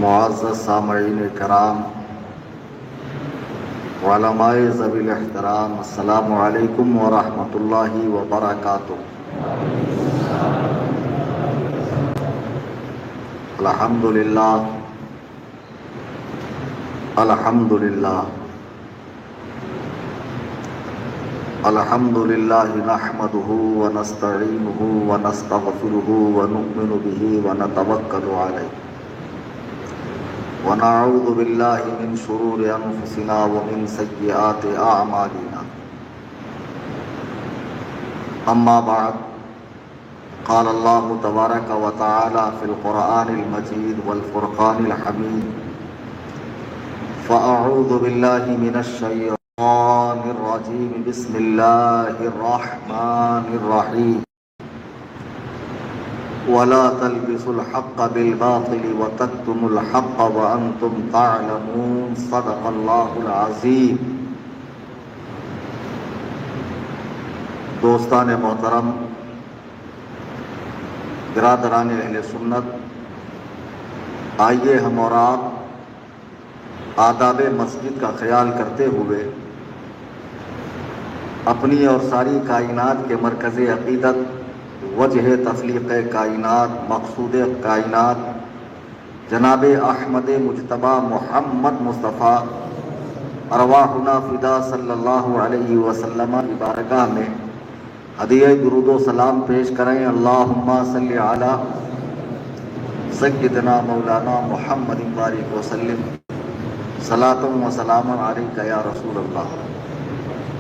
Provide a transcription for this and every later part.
معزز سامعین کرام، علماء ذوی الاحترام، السلام علیکم ورحمۃ اللہ وبرکاتہ۔ الحمدللہ الحمدللہ الحمدللہ نحمده ونستعینه ونستغفره ونؤمن به ونتوکل علیہ ونعوذ باللہ من شرور انفسنا ومن سیئات اعمالنا۔ اما بعد، قال اللہ تبارک وتعالی فی القرآن المجید والفرقان الحمید، فاعوذ باللہ من الشیطان الرجیم، بسم اللہ الرحمن الرحیم، وَلَا تَلْبِسُوا الْحَقَّ بِالْبَاطِلِ وَتَكْتُمُوا الْحَقَّ وَأَنْتُمْ تَعْلَمُونَ۔ صدق اللہ العظیم۔ دوستان محترم، برادران اہل سنت، آئیے ہم اور آپ آداب مسجد کا خیال کرتے ہوئے اپنی اور ساری کائنات کے مرکز عقیدت، وجہ تخلیق کائنات، مقصود کائنات جناب احمد مجتبی محمد مصطفیٰ ارواحنا فدا صلی اللہ علیہ وسلم کی بارگاہ میں ہدیہ درود و سلام پیش کریں۔ اللہم صلی علی سیدنا مولانا محمد بارک وسلم، صلاۃ و سلام علیک یا رسول اللہ۔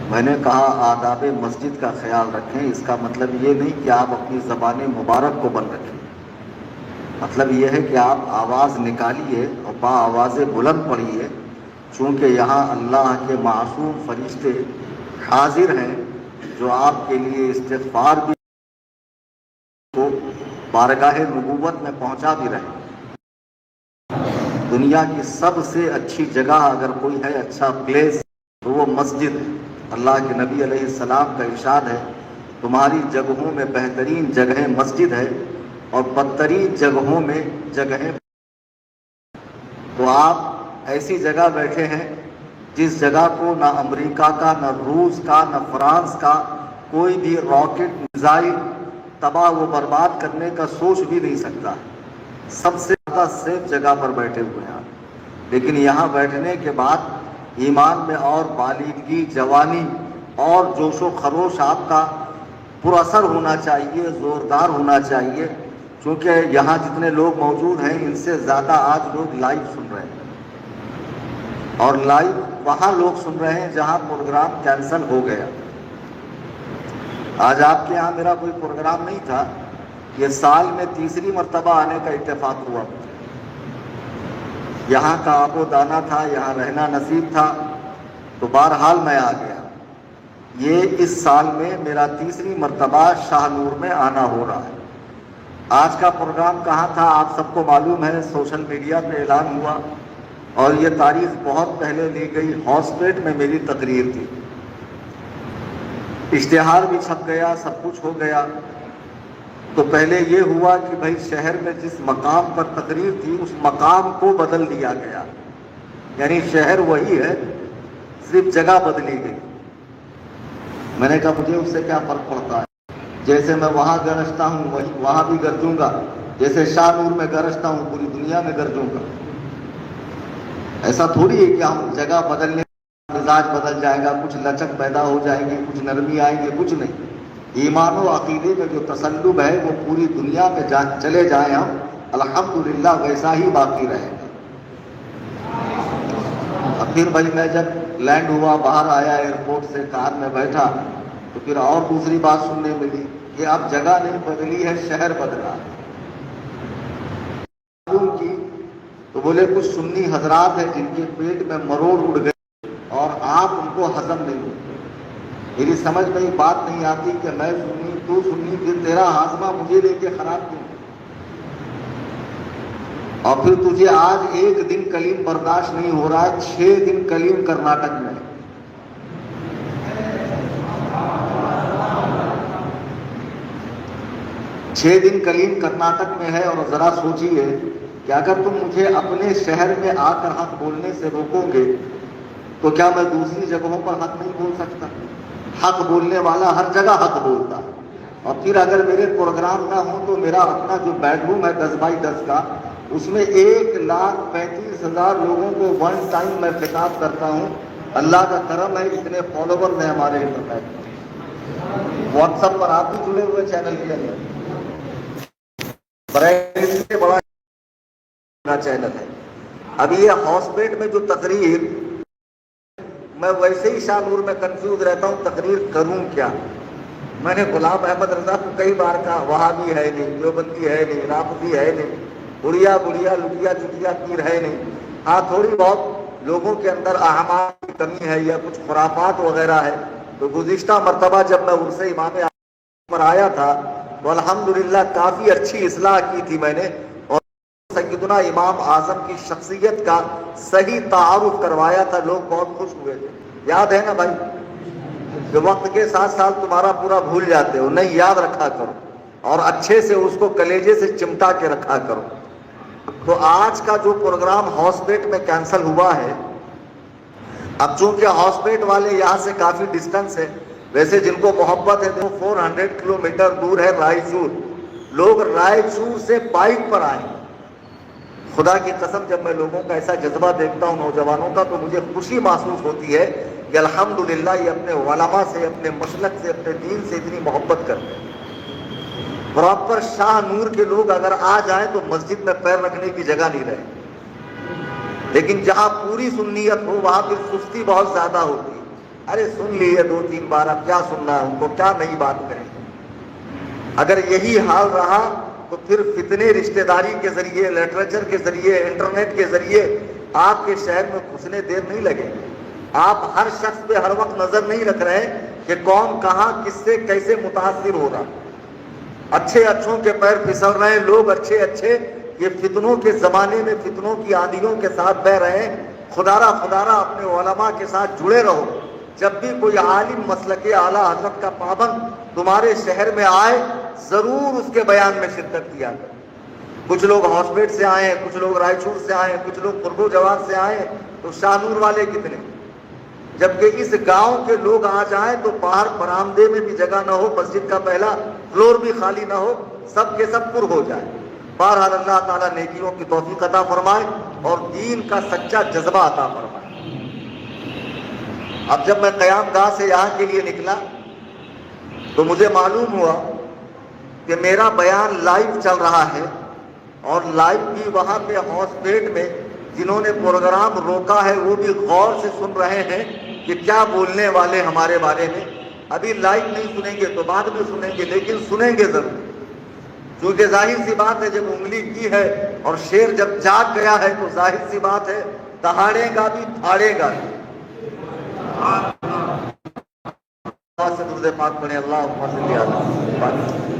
میں نے کہا آداب مسجد کا خیال رکھیں، اس کا مطلب یہ نہیں کہ آپ اپنی زبان مبارک کو بند رکھیں، مطلب یہ ہے کہ آپ آواز نکالیے اور با آواز بلند پڑھیے، چونکہ یہاں اللہ کے معصوم فرشتے حاضر ہیں جو آپ کے لیے استغفار بھی کو بارگاہ نبوت میں پہنچا بھی رہے۔ دنیا کی سب سے اچھی جگہ اگر کوئی ہے، اچھا پلیس، تو وہ مسجد ہے۔ اللہ کے نبی علیہ السلام کا ارشاد ہے، تمہاری جگہوں میں بہترین جگہیں مسجد ہے اور بدترین جگہوں میں جگہیں۔ تو آپ ایسی جگہ بیٹھے ہیں جس جگہ کو نہ امریکہ کا، نہ روس کا، نہ فرانس کا کوئی بھی راکٹ میزائل تباہ و برباد کرنے کا سوچ بھی نہیں سکتا۔ سب سے زیادہ سیف جگہ پر بیٹھے ہوئے ہیں، لیکن یہاں بیٹھنے کے بعد ایمان میں اور بالغی، جوانی اور جوش و خروش آپ کا پر اثر ہونا چاہیے، زوردار ہونا چاہیے، کیونکہ یہاں جتنے لوگ موجود ہیں ان سے زیادہ آج لوگ لائیو سن رہے ہیں، اور لائیو وہاں لوگ سن رہے ہیں جہاں پروگرام کینسل ہو گیا۔ آج آپ کے یہاں میرا کوئی پروگرام نہیں تھا، یہ سال میں تیسری مرتبہ آنے کا اتفاق ہوا۔ یہاں کا آب و دانہ تھا، یہاں رہنا نصیب تھا، تو بہرحال میں آ گیا۔ یہ اس سال میں میرا تیسری مرتبہ شاہ نور میں آنا ہو رہا ہے۔ آج کا پروگرام کہاں تھا آپ سب کو معلوم ہے، سوشل میڈیا پہ اعلان ہوا، اور یہ تاریخ بہت پہلے لی گئی۔ ہاؤس پیٹ میں میری تقریر تھی، اشتہار بھی چھپ گیا، سب کچھ ہو گیا۔ تو پہلے یہ ہوا کہ بھائی شہر میں جس مقام پر تقریر تھی اس مقام کو بدل دیا گیا، یعنی شہر وہی ہے، صرف جگہ بدلی گئی۔ میں نے کہا مجھے اس سے کیا فرق پڑتا ہے، جیسے میں وہاں گرجتا ہوں وہی وہاں بھی گرجوں گا، جیسے شاہ نور میں گرجتا ہوں پوری دنیا میں گرجوں گا۔ ایسا تھوڑی ہے کہ ہم جگہ بدلنے مزاج بدل جائے گا، کچھ لچک پیدا ہو جائے گی، کچھ نرمی آئیں گے، کچھ نہیں۔ ایمان و عقیدے میں جو تسلب ہے وہ پوری دنیا میں چلے جائیں ہم، الحمدللہ ویسا ہی باقی رہے گا۔ اب پھر بھائی میں جب لینڈ ہوا، باہر آیا ایئرپورٹ سے، کار میں بیٹھا، تو پھر اور دوسری بات سننے ملی کہ اب جگہ نہیں بدلی ہے، شہر بدلا کی۔ تو بولے کچھ سنی حضرات ہیں جن کے پیٹ میں مروڑ اڑ گئے اور آپ ان کو ہضم نہیں ہوتے۔ میری سمجھ میں یہ بات نہیں آتی کہ میں سنی تو سنی، پھر تیرا ہاضمہ مجھے لے کے خراب کیوں، اور پھر تجھے آج ایک دن کلیم برداشت نہیں ہو رہا ہے، 6 دن کلیم کرناٹک میں۔ 6 دن کلیم کرناٹک میں ہے، اور ذرا سوچیے کہ اگر تم مجھے اپنے شہر میں آ کر حق بولنے سے روکو گے تو کیا میں دوسری جگہوں پر حق نہیں بول سکتا؟ حق بولنے والا ہر جگہ حق بولتا ہے۔ اور پھر اگر میرے پروگرام نہ ہوں تو میرا اپنا جو بیڈ روم ہے 10x10 کا، اس میں 1,35,000 لوگوں کو ون ٹائم میں خطاب کرتا ہوں۔ اللہ کا کرم ہے، اتنے فالوور ہیں ہمارے انٹرنیٹ، واٹس ایپ پر آپ بھی جڑے ہوئے چینل کے اندر، اس سے بڑا چینل ہے۔ ابھی یہ ہاؤس بیٹ میں جو تقریر، میں ویسے ہی شاہ نور میں کنفیوز رہتا ہوں تقریر کروں کیا۔ میں نے غلام احمد رضا کو کئی بار کہا وہابی ہے نہیں، دیوبندی ہے نہیں، رافضی ہے نہیں، بڑھیا لٹیا چٹیا پیر ہے نہیں، ہاں تھوڑی بہت لوگوں کے اندر اعمال کی کمی ہے یا کچھ خرافات وغیرہ ہے۔ تو گزشتہ مرتبہ جب میں عرص امام پر آیا تھا تو الحمدللہ کافی اچھی اصلاح کی تھی میں نے، اور سیدنا امام اعظم کی شخصیت کا صحیح تعارف کروایا تھا، لوگ بہت خوش ہوئے تھے۔ یاد ہے نا بھائی کہ وقت کے ساتھ ساتھ تمہارا پورا بھول جاتے ہو، نہیں یاد رکھا کرو اور اچھے سے اس کو کلیجے سے چمٹا کے رکھا کرو۔ تو آج کا جو پروگرام ہاؤس بیٹ میں کینسل ہوا ہے، اب چونکہ ہاؤس بیٹ والے یہاں سے کافی ڈسٹنس ہے، ویسے جن کو محبت ہے تو 400 کلومیٹر دور ہے رائچور، لوگ رائچور سے بائک پر آئے۔ خدا کی قسم جب میں لوگوں کا ایسا جذبہ دیکھتا ہوں نوجوانوں کا تو مجھے خوشی محسوس ہوتی ہے کہ الحمدللہ یہ اپنے علماء سے، اپنے مسلک سے، اپنے دین سے اتنی محبت کرتے ہیں۔ پراپر شاہ نور کے لوگ اگر آ جائیں تو مسجد میں پیر رکھنے کی جگہ نہیں رہے، لیکن جہاں پوری سنیت ہو وہاں پھر سستی بہت زیادہ ہوتی ہے۔ ارے سن لیے 2-3 بار، اب کیا سننا ہے ان کو، کیا نئی بات کریں۔ اگر یہی حال رہا تو پھر فتنے رشتہ داری کے ذریعے، لٹریچر کے ذریعے، انٹرنیٹ کے ذریعے آپ کے شہر میں گھسنے دیر نہیں لگے۔ آپ ہر شخص پہ ہر وقت نظر نہیں رکھ رہے کہ کون کہاں کس سے کیسے متاثر ہو رہا۔ اچھے اچھوں کے پیر پھسل رہے ہیں، لوگ اچھے یہ فتنوں کے زمانے میں فتنوں کی آندھیوں کے ساتھ بہ رہے ہیں۔ خدارہ اپنے علماء کے ساتھ جڑے رہو۔ جب بھی کوئی عالم مسلک اعلیٰ حضرت کا پابند تمہارے شہر میں آئے ضرور اس کے بیان میں شرکت کیا کرو۔ کچھ لوگ ہاؤس بیٹ سے آئے ہیں، کچھ لوگ رائچور سے آئے ہیں، کچھ لوگ قرب و جوار سے آئے ہیں، تو شاہ نور والے کتنے؟ جبکہ اس گاؤں کے لوگ آ جائیں تو باہر برآمدے میں بھی جگہ نہ ہو، مسجد کا پہلا فلور بھی خالی نہ ہو، سب کے سب پر ہو جائے۔ بہرحال اللہ تعالیٰ نیکیوں کی توفیق عطا فرمائے اور دین کا سچا جذبہ عطا فرمائے۔ اب جب میں قیام گاہ سے یہاں کے لیے نکلا تو مجھے معلوم ہوا کہ میرا بیان لائیو چل رہا ہے، اور لائیو بھی وہاں پہ ہاؤس بیٹ میں جنہوں نے پروگرام روکا ہے وہ بھی غور سے سن رہے ہیں کہ کیا بولنے والے ہمارے بارے میں۔ ابھی لائیو نہیں سنیں گے تو بعد میں سنیں گے، لیکن سنیں گے ضرور، کیونکہ ظاہر سی بات ہے جب انگلی کی ہے اور شیر جب جاگ گیا ہے تو ظاہر سی بات ہے دہاڑے گا بھی پھاڑے گا بھی۔ اللہ سے درود پاک پڑھیں، اللہم صلی علی محمد۔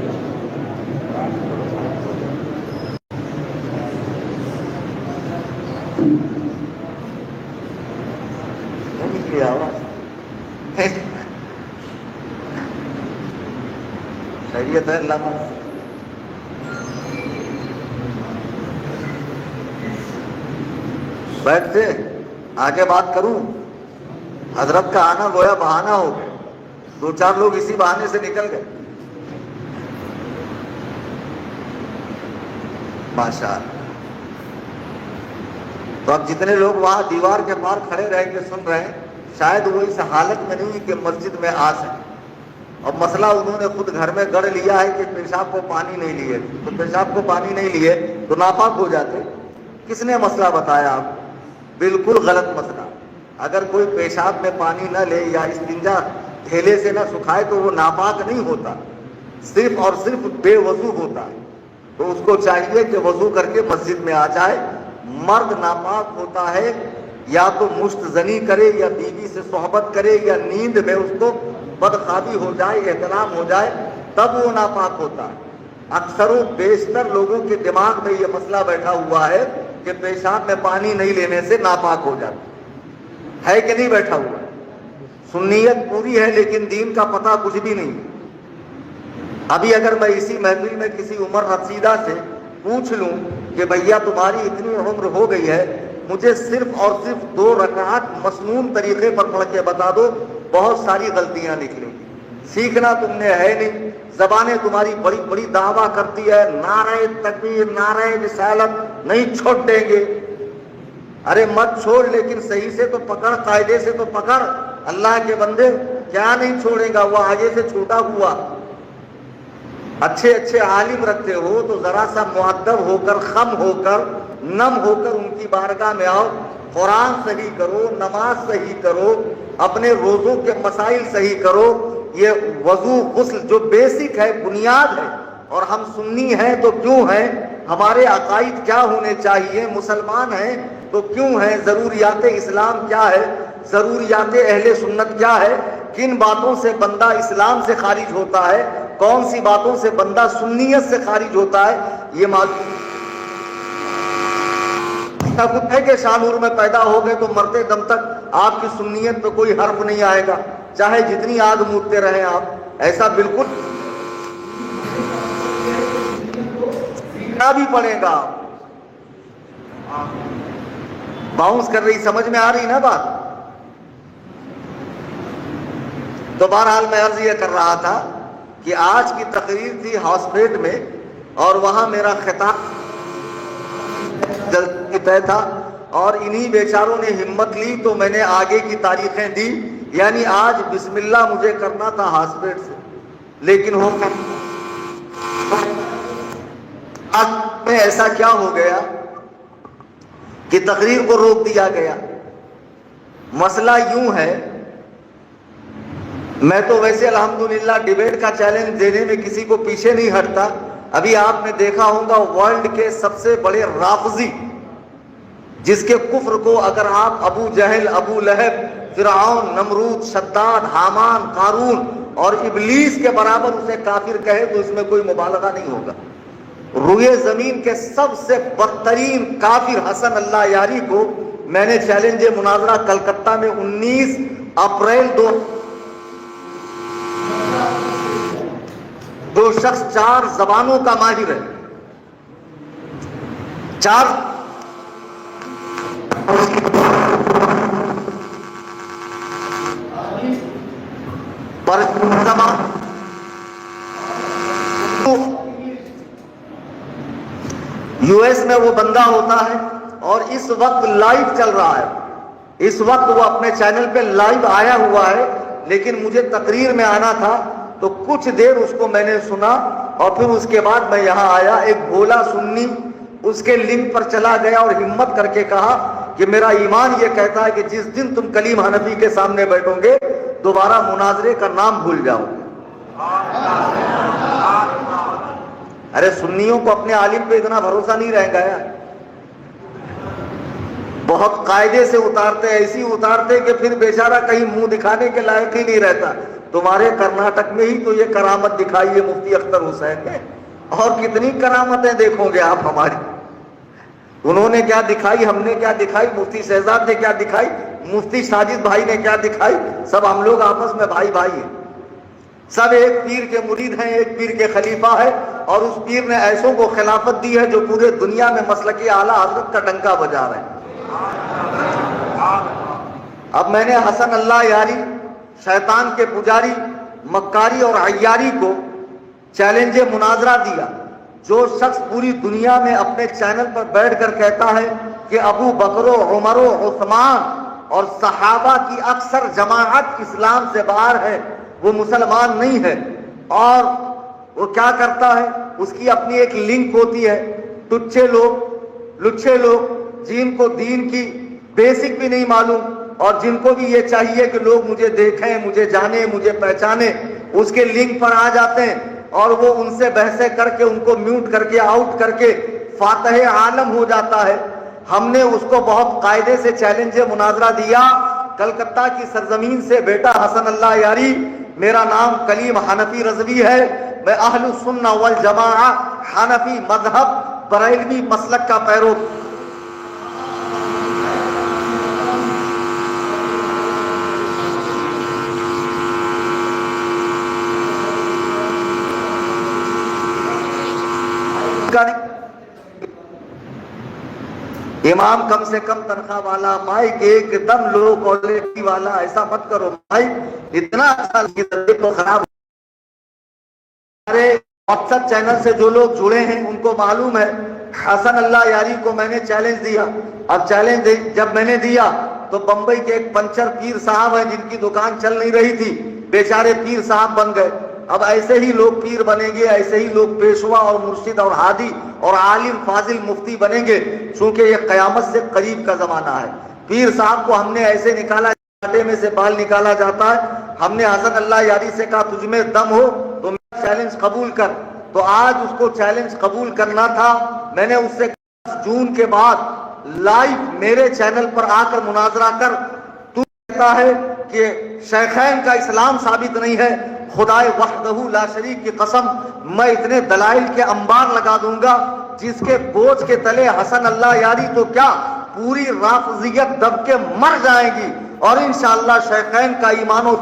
خیریت ہے اللہ کا؟ بیٹھتے آگے بات کروں؟ حضرت کا آنا گویا بہانہ ہو گیا، 2-4 لوگ اسی بہانے سے نکل گئے۔ ماشاءاللہ۔ تو اب جتنے لوگ وہاں دیوار کے پار کھڑے رہ کے سن رہے ہیں شاید وہ اس حالت میں نہیں کہ مسجد میں آ سکے، اور مسئلہ انہوں نے خود گھر میں گڑھ لیا ہے کہ پیشاب کو پانی نہیں لیے، تو پیشاب کو پانی نہیں لیے تو ناپاک ہو جاتے۔ کس نے مسئلہ بتایا آپ؟ بالکل غلط مسئلہ۔ اگر کوئی پیشاب میں پانی نہ لے یا استنجا تھیلے سے نہ سکھائے تو وہ ناپاک نہیں ہوتا، صرف اور صرف بے وضو ہوتا ہے۔ تو اس کو چاہیے کہ وضو کر کے مسجد میں آ جائے۔ مرد ناپاک ہوتا ہے یا تو مشت زنی کرے یا بیوی سے صحبت کرے یا نیند میں اس کو بدخوابی ہو جائے، احتلام ہو جائے، تب وہ ناپاک ہوتا ہے۔ اکثر و بیشتر لوگوں کے دماغ میں یہ مسئلہ بیٹھا ہوا ہے کہ پیشاب میں پانی نہیں لینے سے ناپاک ہو جاتا ہے کہ نہیں بیٹھا ہوا ہے؟ سنیت پوری ہے لیکن دین کا پتہ کچھ بھی نہیں۔ ابھی اگر میں اسی محفل میں کسی عمر رسیدہ سے پوچھ لوں کہ بھیا تمہاری اتنی عمر ہو گئی ہے، مجھے صرف اور صرف 2 رکعات مسنون طریقے پر پڑھ کے بتا دو، بہت ساری غلطیاں نکلیں گی۔ سیکھنا تم نے ہے نہیں، زبانیں تمہاری بڑی بڑی دعویٰ کرتی ہے، نعرہ تکبیر، نعرہ رسالت، نہیں چھوڑ دیں گے۔ ارے مت چھوڑ، لیکن صحیح سے تو پکڑ، قاعدے سے تو پکڑ۔ اللہ کے بندے کیا نہیں چھوڑے گا، وہ آگے سے چھوٹا ہوا۔ اچھے اچھے عالم رکھتے ہو تو ذرا سا مؤدب ہو کر، خم ہو کر، نم ہو کر ان کی بارگاہ میں آؤ، قرآن صحیح کرو، نماز صحیح کرو، اپنے روزوں کے مسائل صحیح کرو۔ یہ وضو غسل جو بیسک ہے، بنیاد ہے، اور ہم سنی ہیں تو کیوں ہیں، ہمارے عقائد کیا ہونے چاہیے، مسلمان ہیں تو کیوں ہیں، ضروریات اسلام کیا ہے، ضروریات اہل سنت کیا ہے، کن باتوں سے بندہ اسلام سے خارج ہوتا ہے، کون سی باتوں سے بندہ سنیت سے خارج ہوتا ہے، یہ معلوم ہے کہ شاہنور میں پیدا ہو گئے تو مرتے دم تک آپ کی سنیت پہ کوئی حرف نہیں آئے گا، چاہے جتنی آگ مودتے رہیں آپ، ایسا بالکل بھی پڑے گا۔ باؤنس کر رہی، سمجھ میں آ رہی نا بات؟ تو بہرحال میں عرض یہ کر رہا تھا کہ آج کی تقریر تھی ہاسپیٹ میں، اور وہاں میرا خطاب جلدی طے تھا، اور انہی بیچاروں نے ہمت لی تو میں نے آگے کی تاریخیں دی، یعنی آج بسم اللہ مجھے کرنا تھا ہاسپیٹ سے، لیکن ہو آج میں ایسا کیا ہو گیا کہ تقریر کو روک دیا گیا۔ مسئلہ یوں ہے، میں تو ویسے الحمدللہ ڈیبیٹ کا چیلنج دینے میں کسی کو پیچھے نہیں ہٹتا۔ ابھی آپ نے دیکھا ہوگا ورلڈ کے سب سے بڑے رافضی، جس کے کفر کو اگر آپ ابو جہل، ابو لہب، فرعون، نمرود، شداد، حامان، قارون اور ابلیس کے برابر اسے کافر کہے تو اس میں کوئی مبالغہ نہیں ہوگا۔ روئے زمین کے سب سے بدترین کافر حسن اللہ یاری کو میں نے چیلنج مناظرہ کلکتہ میں 19 اپریل دو شخص 4 زبانوں کا ماہر ہے، 4 پر زبان، یو ایس میں وہ بندہ ہوتا ہے، اور اس وقت لائیو چل رہا ہے، اس وقت وہ اپنے چینل پہ لائیو آیا ہوا ہے، لیکن مجھے تقریر میں آنا تھا تو کچھ دیر اس کو میں نے سنا، اور پھر اس کے بعد میں یہاں آیا۔ ایک بھولا سنی اس کے لنک پر چلا گیا اور ہمت کر کے کہا کہ میرا ایمان یہ کہتا ہے کہ جس دن تم کلیم حنفی کے سامنے بیٹھو گے دوبارہ مناظرے کا نام بھول جاؤ۔ ارے سنیوں کو اپنے عالم پہ اتنا بھروسہ نہیں رہے گا یار، بہت قاعدے سے اتارتے، ایسی اتارتے کہ پھر بیچارہ کہیں منہ دکھانے کے لائق ہی نہیں رہتا۔ تمہارے کرناٹک میں ہی تو یہ کرامت دکھائی ہے مفتی اختر حسین نے، اور کتنی کرامتیں دیکھو گے آپ ہماری۔ انہوں نے کیا دکھائی، ہم نے کیا دکھائی، مفتی شہزاد نے کیا دکھائی، مفتی ساجد بھائی نے کیا دکھائی، سب ہم لوگ آپس میں بھائی بھائی ہیں، سب ایک پیر کے مرید ہیں، ایک پیر کے خلیفہ ہے، اور اس پیر نے ایسوں کو خلافت دی ہے جو پورے دنیا میں مسلک اعلیٰ حضرت کا ڈنکا بجا رہے ہیں۔ اب میں نے حسن اللہ یاری، شیطان کے پجاری، مکاری اور عیاری کو چیلنج مناظرہ دیا۔ جو شخص پوری دنیا میں اپنے چینل پر بیٹھ کر کہتا ہے کہ ابو بکر و عمر و عثمان اور صحابہ کی اکثر جماعت اسلام سے باہر ہے، وہ مسلمان نہیں ہے، اور وہ کیا کرتا ہے، اس کی اپنی ایک لنک ہوتی ہے، ٹچے لوگ، لچھے لوگ جن کو دین کی بیسک بھی نہیں معلوم، اور جن کو بھی یہ چاہیے کہ لوگ مجھے دیکھیں، مجھے جانیں، مجھے پہچانیں، اس کے لنک پر آ جاتے ہیں، اور وہ ان سے بحثیں کر کے ان کو میوٹ کر کے آؤٹ کر کے فاتح عالم ہو جاتا ہے۔ ہم نے اس کو بہت قاعدے سے چیلنج مناظرہ دیا کلکتہ کی سرزمین سے، بیٹا حسن اللہ یاری، میرا نام کلیم حنفی رضوی ہے، میں اہل السنہ والجماعہ حنفی مذہب بریلوی مسلک کا پیرو امام کم سے کم تنخواہ والا، مائک ایک دم لو کوالٹی والا، ایسا مت کرو مائک اتنا اچھا تو خراب۔ ہمارے مقصد چینل سے جو لوگ جڑے ہیں ان کو معلوم ہے حسن اللہ یاری کو میں نے چیلنج دیا۔ اب چیلنج جب میں نے دیا تو بمبئی کے ایک پنچر پیر صاحب ہیں جن کی دکان چل نہیں رہی تھی، بیچارے پیر صاحب بن گئے۔ اب ایسے ہی لوگ پیر بنیں گے، ایسے ہی لوگ پیشوا اور مرشد اور ہادی اور عالم فاضل مفتی بنیں گے، چونکہ یہ قیامت سے قریب کا زمانہ ہے۔ پیر صاحب کو ہم نے ایسے نکالا کانٹے میں سے بال نکالا جاتا ہے۔ ہم نے حسن اللہ یاری سے کہا تجھ میں دم ہو تو میرا چیلنج قبول کر، تو آج اس کو چیلنج قبول کرنا تھا۔ میں نے اس سے 10 جون کے بعد لائیو میرے چینل پر آ کر مناظرہ کر، تو کہتا ہے کہ شیخین کا اسلام ثابت نہیں ہے، خدائے وحدہ لا شریک کی قسم میں اتنے دلائل کے انبار لگا دوں گا جس کے بوجھ کے تلے حسن اللہ یاری تو کیا پوری رافضیت دب کے مر جائے گی، اور انشاءاللہ شیخین کا ایمان و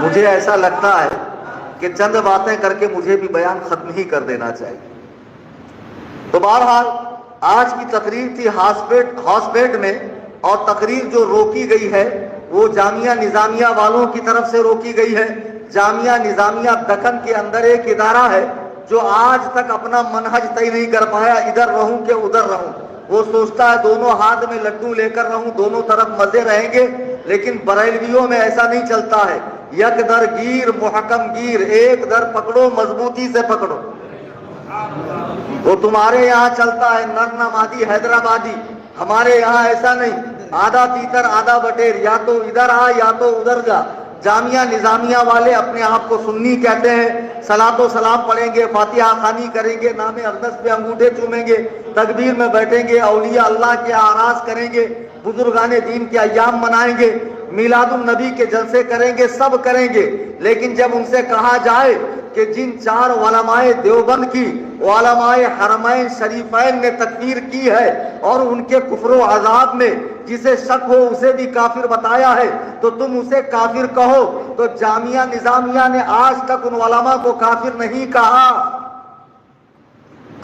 مجھے ایسا لگتا ہے کہ چند باتیں کر کے مجھے بھی بیان ختم ہی کر دینا چاہیے۔ تو بہرحال آج کی تقریر تھی ہاؤس بیٹ میں، اور تقریر جو روکی گئی ہے وہ جامعہ نظامیہ والوں کی طرف سے روکی گئی ہے۔ جامعہ نظامیہ دکن کے اندر ایک ادارہ ہے جو آج تک اپنا منہج طے نہیں کر پایا، ادھر رہوں کہ ادھر رہوں۔ وہ سوچتا ہے دونوں ہاتھ میں لڈو لے کر رہوں، دونوں طرف مزے رہیں گے، لیکن بریلویوں میں ایسا نہیں چلتا ہے۔ یک در گیر محکم گیر، ایک در پکڑو مضبوطی سے پکڑو۔ وہ تمہارے یہاں چلتا ہے نر نمادی حیدرآبادی، ہمارے یہاں ایسا نہیں، آدھا تیتر آدھا بٹیر، یا تو ادھر آ یا تو ادھر جا۔ جامعہ نظامیہ والے اپنے آپ کو سنی کہتے ہیں، صلاۃ و سلام پڑھیں گے، فاتحہ خوانی کریں گے، نام اقدس پہ انگوٹھے چومیں گے، تکبیر میں بیٹھیں گے، اولیاء اللہ کے آراز کریں گے، بزرگان دین کے ایام منائیں گے، میلاد النبی کے جلسے کریں گے، سب کریں گے۔ لیکن جب ان سے کہا جائے کہ جن 4 علماء دیوبند کی علماء حرمین شریفین نے تکفیر کی ہے اور ان کے کفر و عذاب میں جسے شک ہو اسے بھی کافر بتایا ہے، تو تم اسے کافر کہو، تو جامعہ نظامیہ نے آج تک ان علماء کو کافر نہیں کہا،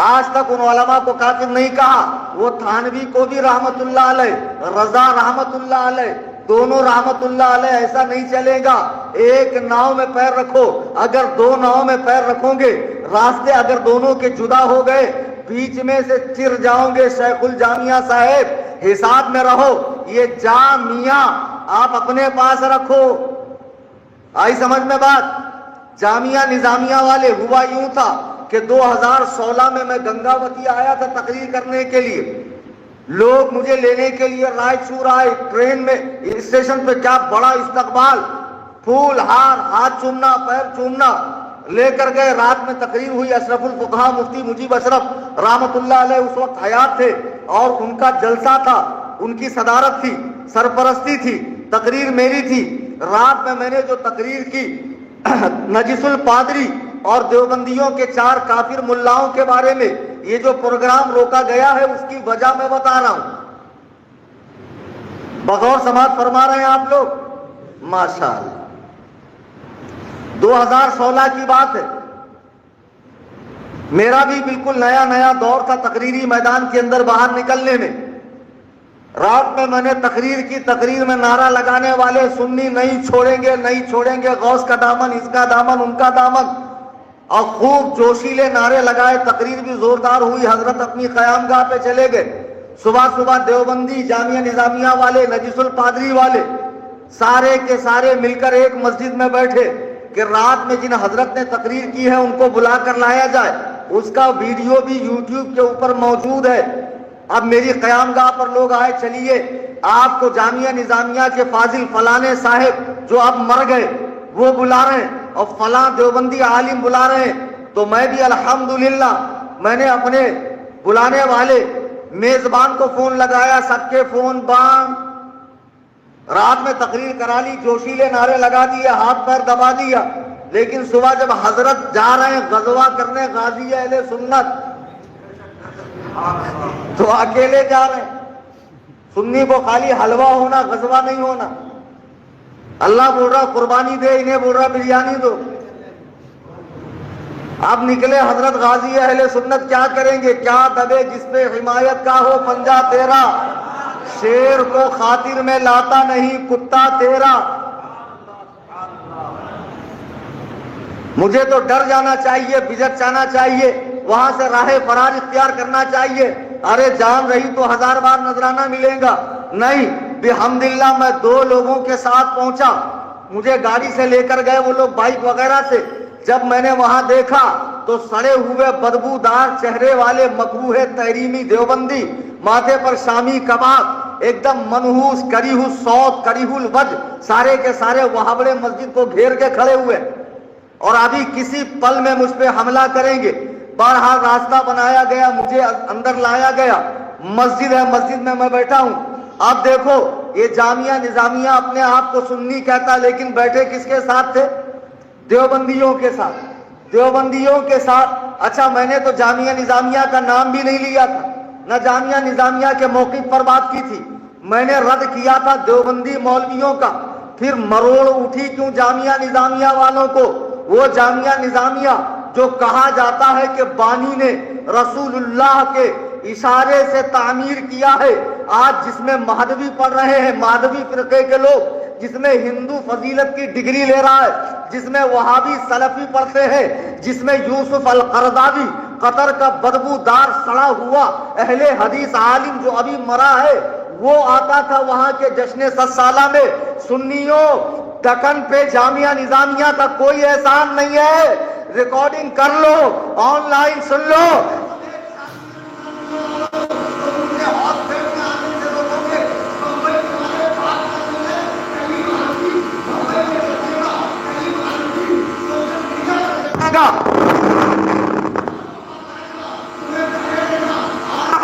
آج تک ان علماء کو کافر نہیں کہا۔ وہ تھانوی کو بھی رحمت اللہ علیہ، رضا رحمت اللہ علیہ، دونوں رحمت اللہ علیہ، ایسا نہیں چلے گا۔ ایک ناؤ میں پیر رکھو، اگر 2 ناؤ میں پیر رکھو گے، راستے اگر دونوں کے جدا ہو گئے، بیچ میں سے چر جاؤ گے۔ شیخ الجامعہ صاحب حساب میں رہو، یہ جامعہ آپ اپنے پاس رکھو۔ آئی سمجھ میں بات؟ جامعہ نظامیہ والے ہوا یوں تھا کہ 2016 میں گنگاوتی آیا تھا تقریر کرنے کے لیے، لوگ مجھے لینے کے لیے رائے چور آئے، ٹرین میں اسٹیشن پہ کیا بڑا استقبال، پھول ہار، ہاتھ چومنا، پیر چومنا، لے کر گئے۔ رات میں تقریر ہوئی، اشرف الفقہا مفتی مجیب اشرف رحمت اللہ علیہ اس وقت حیات تھے، اور ان کا جلسہ تھا، ان کی صدارت تھی، سرپرستی تھی، تقریر میری تھی۔ رات میں نے جو تقریر کی نجس الپادری اور دیوبندیوں کے 4 کافر ملاؤں کے بارے میں، یہ جو پروگرام روکا گیا ہے اس کی وجہ میں بتا رہا ہوں، بغور سماعت فرما رہے ہیں آپ لوگ؟ ماشاءاللہ 2016 کی بات ہے، میرا بھی بالکل نیا دور تھا تقریری میدان کے اندر باہر نکلنے میں۔ رات میں نے تقریر کی، تقریر میں نعرہ لگانے والے سنی نہیں چھوڑیں گے، نہیں چھوڑیں گے، غوث کا دامن، اس کا دامن، ان کا دامن، اور خوب جوشیلے نعرے لگائے۔ تقریر بھی زوردار ہوئی، حضرت اپنی قیام گاہ پہ چلے گئے۔ صبح دیوبندی، جامعہ نظامیہ والے، نجس الپادری والے سارے کے سارے مل کر ایک مسجد میں بیٹھے کہ رات میں جن حضرت نے تقریر کی ہے ان کو بلا کر لایا جائے۔ اس کا ویڈیو بھی یوٹیوب کے اوپر موجود ہے۔ اب میری قیام گاہ پر لوگ آئے، چلیے آپ کو جامعہ نظامیہ کے فاضل فلانے صاحب جو اب مر گئے وہ بلا رہے ہیں، اور فلاں دیوبندی عالم بلا رہے ہیں۔ تو میں بھی الحمدللہ میں نے اپنے بلانے والے میزبان کو فون لگایا، سب کے فون بند، رات میں تقریر کرا لی، جوشیلے نعرے لگا دیے، ہاتھ پیر دبا دیا۔ لیکن صبح جب حضرت جا رہے ہیں غزوہ کرنے، غازی اہل سنت، تو اکیلے جا رہے ہیں۔ سنی کو خالی حلوہ ہونا غزوہ نہیں ہونا۔ اللہ بول رہا قربانی دے، انہیں بول رہا بریانی دو. اب نکلے حضرت غازی اہل سنت کیا کریں گے؟ کیا دبے جس پہ حمایت کا ہو پنجہ تیرا، شیر کو خاطر میں لاتا نہیں کتا تیرا. مجھے تو ڈر جانا چاہیے، بجٹ جانا چاہیے، وہاں سے راہ فرار اختیار کرنا چاہیے. ارے جان رہی تو 1000 بار نذرانہ ملے گا. نہیں، بحمداللہ میں 2 لوگوں کے ساتھ پہنچا، مجھے گاڑی سے لے کر گئے وہ لوگ بائک وغیرہ سے. جب میں نے وہاں دیکھا تو سڑے ہوئے بدبودار چہرے والے مکروہ تحریمی دیوبندی، ماتھے پر شامی کباب، ایک دم منحوس کریہ الصوت کریہ الوجہ، سارے کے سارے وہابڑے مسجد کو گھیر کے کھڑے ہوئے اور ابھی کسی پل میں مجھ پہ حملہ کریں گے. بہرحال راستہ بنایا گیا، مجھے اندر لایا گیا. مسجد ہے، مسجد میں میں بیٹھا ہوں. اب دیکھو یہ جامعہ نظامیہ اپنے آپ کو سنی کہتا، لیکن بیٹھے کس کے ساتھ تھے؟ دیوبندیوں کے ساتھ. دیوبندیوں کے ساتھ. اچھا میں نے تو جامعہ نظامیہ کا نام بھی نہیں لیا تھا، نہ جامعہ نظامیہ کے موقف پر بات کی تھی. میں نے رد کیا تھا دیوبندی مولویوں کا. پھر مروڑ اٹھی کیوں جامعہ نظامیہ والوں کو؟ وہ جامعہ نظامیہ جو کہا جاتا ہے کہ بانی نے رسول اللہ کے اشارے سے تعمیر کیا ہے، آج جس میں مہدوی پڑھ رہے ہیں، مہدوی فرقے کے لوگ، جس میں ہندو فضیلت کی ڈگری لے رہا ہے، جس میں وہابی سلفی پڑھتے ہیں، جس میں یوسف القرضاوی قطر کا بدبودار سڑا ہوا اہل حدیث عالم جو ابھی مرا ہے وہ آتا تھا وہاں کے جشن 100 سالہ میں. سنیوں، دکن پہ جامعہ نظامیہ کا کوئی احسان نہیں ہے. ریکارڈنگ کر لو، آن لائن سن لو.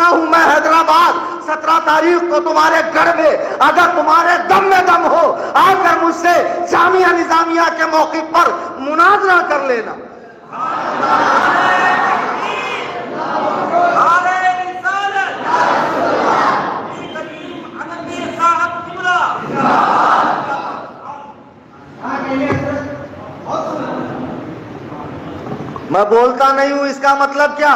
ہوں میں حیدرآباد 17 تاریخ کو تمہارے گھر میں، اگر تمہارے دم میں دم ہو آ کر مجھ سے جامعہ نظامیہ کے موقف پر مناظرہ کر لینا. میں بولتا نہیں ہوں، اس کا مطلب کیا؟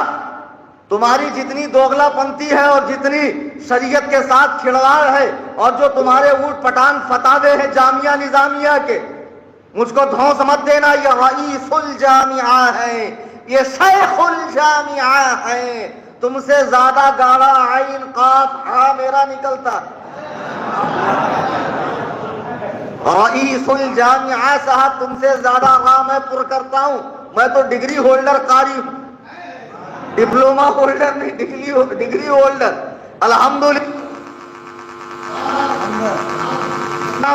تمہاری جتنی دوغلا پنتی ہے اور جتنی شریعت کے ساتھ کھلواڑ ہے اور جو تمہارے اوٹ پٹان فتاوے ہیں جامعہ نظامیہ کے، مجھ کو دھونس مت دینا. یہ رئیس الجامعہ ہے، یہ شیخ الجامعہ ہے. تم سے زیادہ گاڑا عین قاف ہا میرا نکلتا. رئیس الجامعہ صاحب تم سے زیادہ راہ میں پر کرتا ہوں. میں تو ڈگری ہولڈر قاری ہوں، ڈپلوما ہولڈر نہیں، ڈگری ہولڈر. الحمدللہ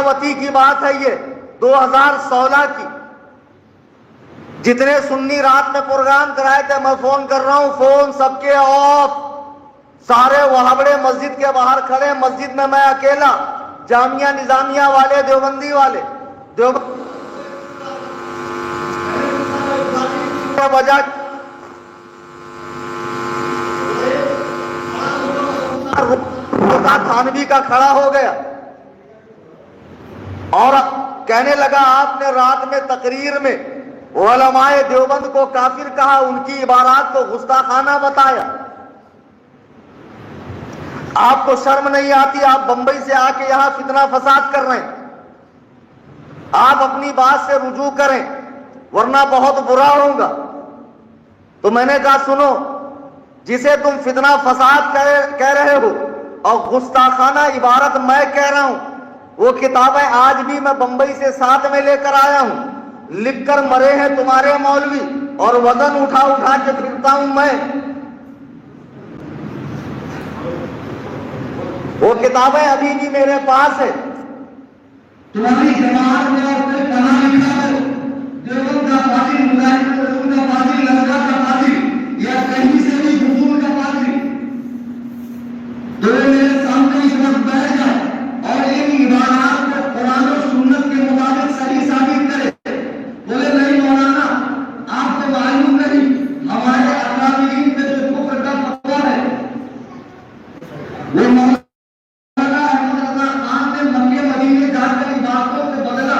وتی کی بات ہے یہ 2016 کی. جتنے سنی رات میں پروگرام کرائے تھے میں فون کر رہا ہوں، فون سب کے آف، سارے وہابڑے مسجد کے باہر کھڑے. مسجد میں میں اکیلا، جامعہ نظامیہ والے دیوبندی والے وجہ تھانوی کا کھڑا ہو گیا اور کہنے لگا آپ نے رات میں تقریر میں علماء دیوبند کو کافر کہا، ان کی عبارات کو گستاخانہ بتایا. آپ کو شرم نہیں آتی؟ آپ بمبئی سے آ کے یہاں فتنہ فساد کر رہے ہیں. آپ اپنی بات سے رجوع کریں ورنہ بہت برا ہوگا. تو میں نے کہا سنو، جسے تم فتنہ فساد کہہ رہے ہو اور گستاخانہ عبارت میں کہہ رہا ہوں، وہ کتابیں آج بھی میں بمبئی سے ساتھ میں لے کر آیا ہوں. لکھ کر مرے ہیں تمہارے مولوی اور وزن اٹھا اٹھا کے پھرتا ہوں میں. وہ کتابیں ابھی بھی میرے پاس ہے. تمہاری جماعت میں اور کوئی کہاں لکھا ہے دیوبند کا قاضی، مجاہد رسول کا قاضی، لشکر کا قاضی یا کہیں سے بھی حضور کا قاضی؟ تو میرے سامنے اس وقت بیٹھ جائے اور ان عبارات کو قرآن و سنت کے مطابق صحیح ثابت کرے. بولے نہیں مولانا آپ کو معلوم نہیں ہمارے اکابرین پہ جو کفر کا فتویٰ ہے وہ مولانا احمد رضا خان نے مکے مدینے جا کر باتوں سے بدلا.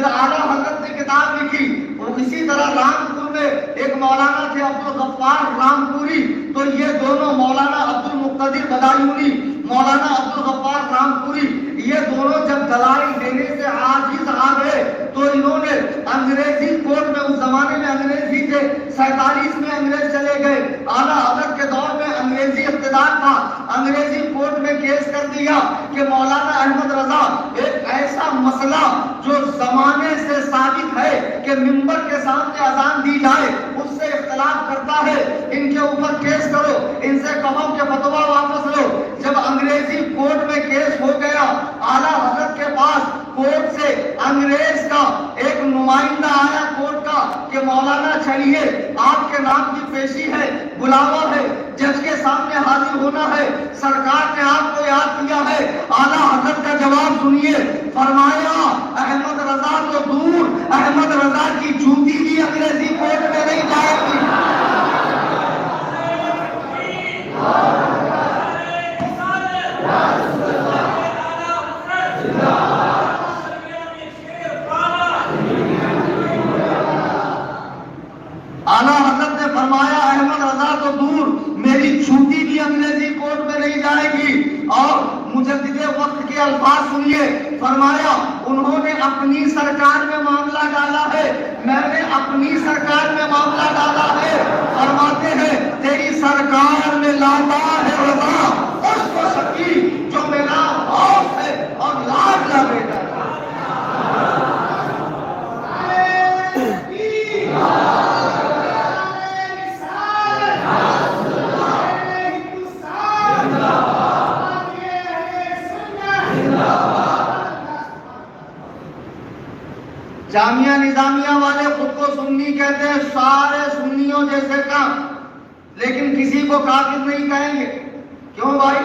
پھر اعلیٰ حضرت نے کتاب لکھی. اور اسی طرح رامپور میں ایک مولانا تھے عبدالغفار رامپوری. تو یہ دونوں مولانا عبدالمقتدر بدایونی، مولانا عبدالغفار رامپوری، یہ دونوں جب دلائل دینے سے عاجز آ گئے تو انہوں نے انگریزی کورٹ میں، اس زمانے میں انگریز ہی تھے، 47 میں انگریز چلے گئے، اعلیٰ حضرت کے دور میں انگریزی اقتدار تھا، انگریزی کورٹ میں کیس کر دیا کہ مولانا احمد رضا ایک ایسا مسئلہ جو زمانے سے ثابت ہے کہ منبر کے سامنے اذان دی جائے اس سے اختلاف کرتا ہے، ان کے اوپر کیس کرو، ان سے کہو کہ فتویٰ واپس لو. جب انگریزی کورٹ میں کیس ہو گیا، اعلیٰ حضرت کے پاس کورٹ سے انگریز کا ایک نمائندہ آیا کورٹ کا کہ مولانا چلیے، آپ کے نام کی پیشی ہے، بلاوا ہے، جج کے سامنے حاضر ہونا ہے، سرکار نے آپ کو یاد کیا ہے. اعلیٰ حضرت کا جواب سنیے، فرمایا احمد رضا تو دور، احمد رضا کی جوتی بھی انگریزی کورٹ میں نہیں جائے گی. اعلیٰ حضرت نے فرمایا احمد رضا تو دور، میری چھوٹی بھی انگریزی کورٹ میں نہیں جائے گی. اور مجدد وقت کے الفاظ سنیے، فرمایا انہوں نے اپنی سرکار میں معاملہ ڈالا ہے، میں نے اپنی سرکار میں معاملہ ڈالا ہے. فرماتے ہیں تیری سرکار میں لاتا ہے رضا اس کو شکی جو میرا باپ ہے اور لاڈلا بیٹا ہے. جامعہ نظامیہ والے خود کو سنی کہتے ہیں، سارے سنیوں جیسے کام، لیکن کسی کو کافر نہیں کہیں گے. کیوں بھائی؟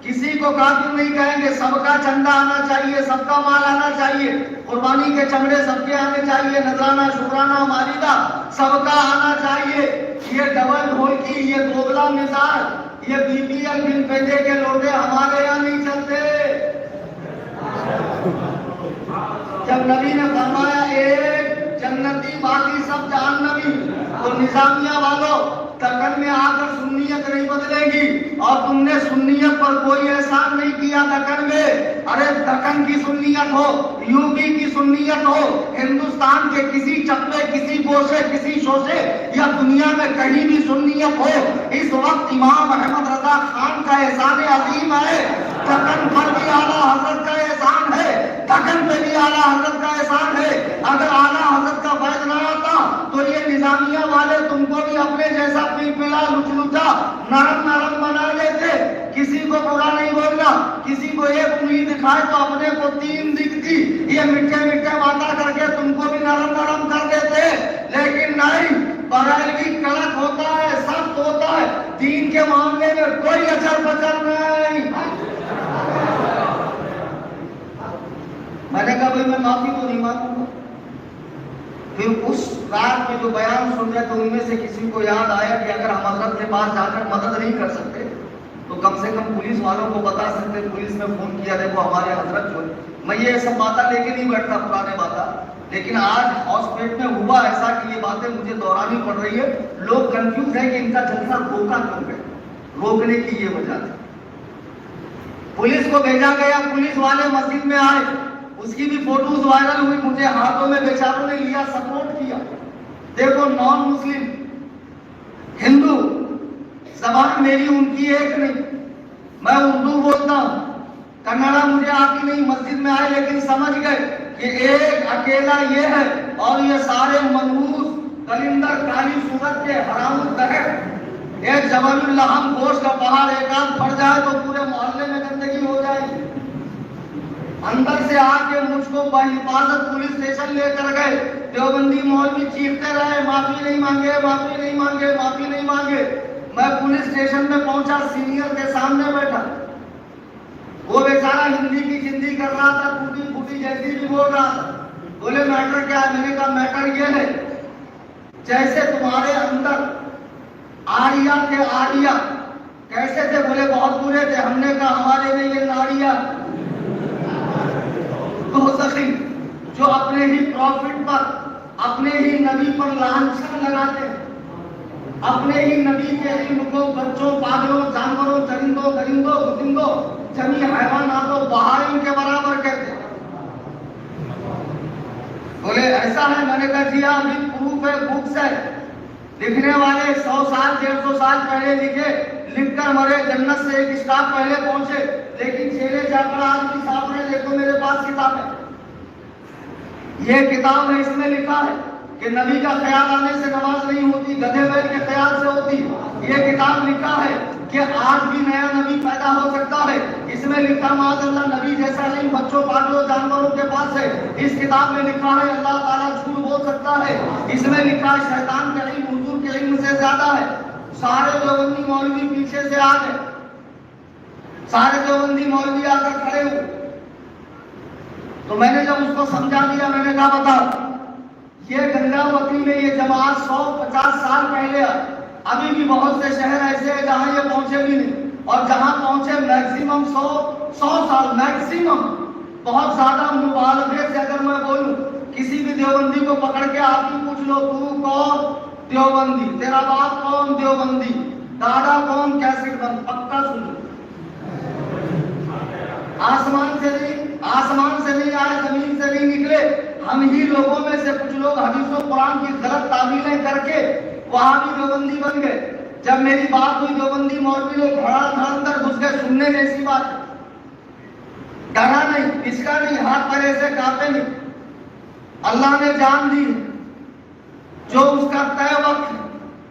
کسی کو کافر نہیں کہیں گے. سب کا چندہ آنا چاہیے، سب کا مال آنا چاہیے، قربانی کے چمڑے سب کے آنے چاہیے، نذرانہ شکرانہ مالیدہ سب کا آنا چاہیے. یہ ڈبل ڈھولکی، یہ دوگلا مثال، یہ بی پی ایل بن پیسے کے لوٹے ہمارے یہاں نہیں چلتے. جب نبی نے فرمایا ایک جنتی باقی سب جہنمی، تو نظامیہ والوں دکن میں آ کر سنیت نہیں بدلے گی. اور تم نے سنیت پر کوئی احسان نہیں کیا دکن میں. ارے دکن کی سنیت ہو، یو پی کی سنیت ہو، ہندوستان کے کسی چپے، کسی گوشے، کسی شوشے یا دنیا میں کہیں بھی سنیت ہو، اس وقت امام احمد رضا خان کا احسان عظیم ہے. دکن پر بھی اعلیٰ حضرت کا احسان ہے، دکن پہ بھی اعلیٰ حضرت کا احسان ہے. اگر اعلیٰ حضرت کا فیض نہ آتا تو یہ نظامیہ والے تم کو بھی اپنے جیسا پلپلا لچلچا نرم نرم بنا دیتے. کسی کو برا نہیں بولنا، کسی کو ایک انگلی دکھائے تو اپنے کو 3 دکھتی، یہ میٹھے میٹھے باتیں کر کے تم کو بھی نرم نرم کر دیتے. لیکن نہیں، بریلوی کڑک ہوتا ہے، سخت ہوتا ہے، دین کے معاملے میں کوئی اچر بچر نہیں. میں نے کہا بھائی میں معافی تو نہیں مانگوں گا. پھر اس رات میں جو بیان سن رہے تھے ان میں سے کسی کو یاد آیا کہ اگر ہم حضرت کے پاس جا کر مدد نہیں کر سکتے تو کم سے کم پولیس والوں کو بتا سکتے. پولیس نے فون کیا، دیکھو ہمارے حضرت جو ہے. میں یہ سب باتیں لے کے نہیں بیٹھتا پرانے باتیں، لیکن آج ہاؤس پیٹ میں ہوا ایسا کہ یہ باتیں مجھے دہرانی پڑ رہی ہے. لوگ کنفیوز ہیں کہ ان کا جلسہ روکا کیوں گئے. روکنے کی یہ وجہ تھی. پولیس کو بھیجا گیا، پولیس والے مسجد میں آئے، اس کی بھی فوٹوز وائرل ہوئی، مجھے ہاتھوں میں بیچاروں نے لیا، سپورٹ کیا. دیکھو نان مسلم ہندو زبان میری ان کی ایک نہیں، میں اردو بولتا ہوں، کنڑا مجھے آتی نہیں. مسجد میں آئے لیکن سمجھ گئے کہ ایک اکیلا یہ ہے اور یہ سارے منحوس کلندر کالی صورت کے حرام الدہر. ایک جبل اللحم گوشت کا پہاڑ ایک آدھ پڑ جائے تو پورے محلے میں گندگی ہو جائے گی. اندر سے آ کے مجھ کو بحفاظت پولیس اسٹیشن لے کر گئے. دیوبندی مولوی چیختے رہے، معافی نہیں مانگے، معافی نہیں مانگے، معافی نہیں مانگے. میں پولیس اسٹیشن میں پہنچا، سینئر کے سامنے بیٹھا. وہ بیچارہ ہندی کی جندی کر رہا تھا، ٹوٹی پھوٹی جیسی بھی بول رہا تھا. بولے میٹر کیا ہے؟ میں نے کہا میٹر یہ ہے جیسے تمہارے اندر آریہ تھے، آریہ کیسے تھے؟ بولے بہت برے تھے. ہم نے کہا ہمارے لیے یہ ناریہ. جو اپنے ہی پروفٹ پر، اپنے ہی نبی پر لانچھن لگاتے ہیں، اپنے ہی نبی کے علم کو بچوں، پاگلوں، جانوروں، چرندوں، درندوں، گزندوں، جمی حیواناتوں، بہائم کے برابر کہتے ہیں۔ بولے ایسا ہے؟ میں نے کہا جی ہاں، ابھی پروف ہے، بکس ہے، لکھنے والے 100 سال 150 سال پہلے لکھے، لکھ کر مرے، جنت سے ایک اسٹاپ پہلے پہنچے، لیکن چیلے جا کر آج بھی صاف رہے، دیکھو میرے پاس کتاب ہے، یہ کتاب ہے، اس میں لکھا ہے کہ نبی کا خیال آنے سے نماز نہیں ہوتی، گدھے بیل کے خیال سے ہوتی۔ یہ کتاب لکھا ہے کہ آج بھی نیا نبی پیدا ہو سکتا ہے، اس میں لکھا معاذ اللہ نبی جیسا علم بچوں، پاگلوں، جانوروں کے پاس ہے۔ اس کتاب میں لکھا ہے اللہ تعالیٰ جھوٹ بول سکتا ہے، اس میں لکھا ہے شیطان کا علم حضور کے علم سے زیادہ ہے۔ سارے دیوبندی مولوی پیچھے سے آ گئے، سارے دیوبندی مولوی آ کر کھڑے ہوئے، تو میں نے جب اس کو سمجھا دیا، میں نے کہا بتاؤ، یہ گنگاوتی میں یہ جماعت 150 سال پہلے، ابھی بھی بہت سے شہر ایسے ہیں جہاں یہ پہنچے بھی نہیں، اور جہاں پہنچے میکسیمم 100 سال، میکسیمم، بہت زیادہ مبالغے سے اگر میں بولوں، کسی بھی دیوبندی کو پکڑ کے آپ ہی پوچھ لو تو کون؟ دیوبندی۔ تیرا باپ کون؟ دیوبندی۔ دادا کون؟ کیسٹ بند، پکا سن لو۔ آسمان سے نہیں آئے، زمین سے نہیں نکلے، ہم ہی لوگوں میں سے کچھ لوگ حدیث و قرآن کی غلط تعویلیں کر کے وہاں بھی دیوبندی بن گئے۔ جب میری بات ہوئی دیوبندی مولوی لوگ دھڑا اندر گھس گئے، سننے جیسی بات، ڈرا نہیں، پسکا نہیں، ہاتھ پیر ایسے کانپے نہیں۔ اللہ نے جان دی جو اس کا طے وقت ہے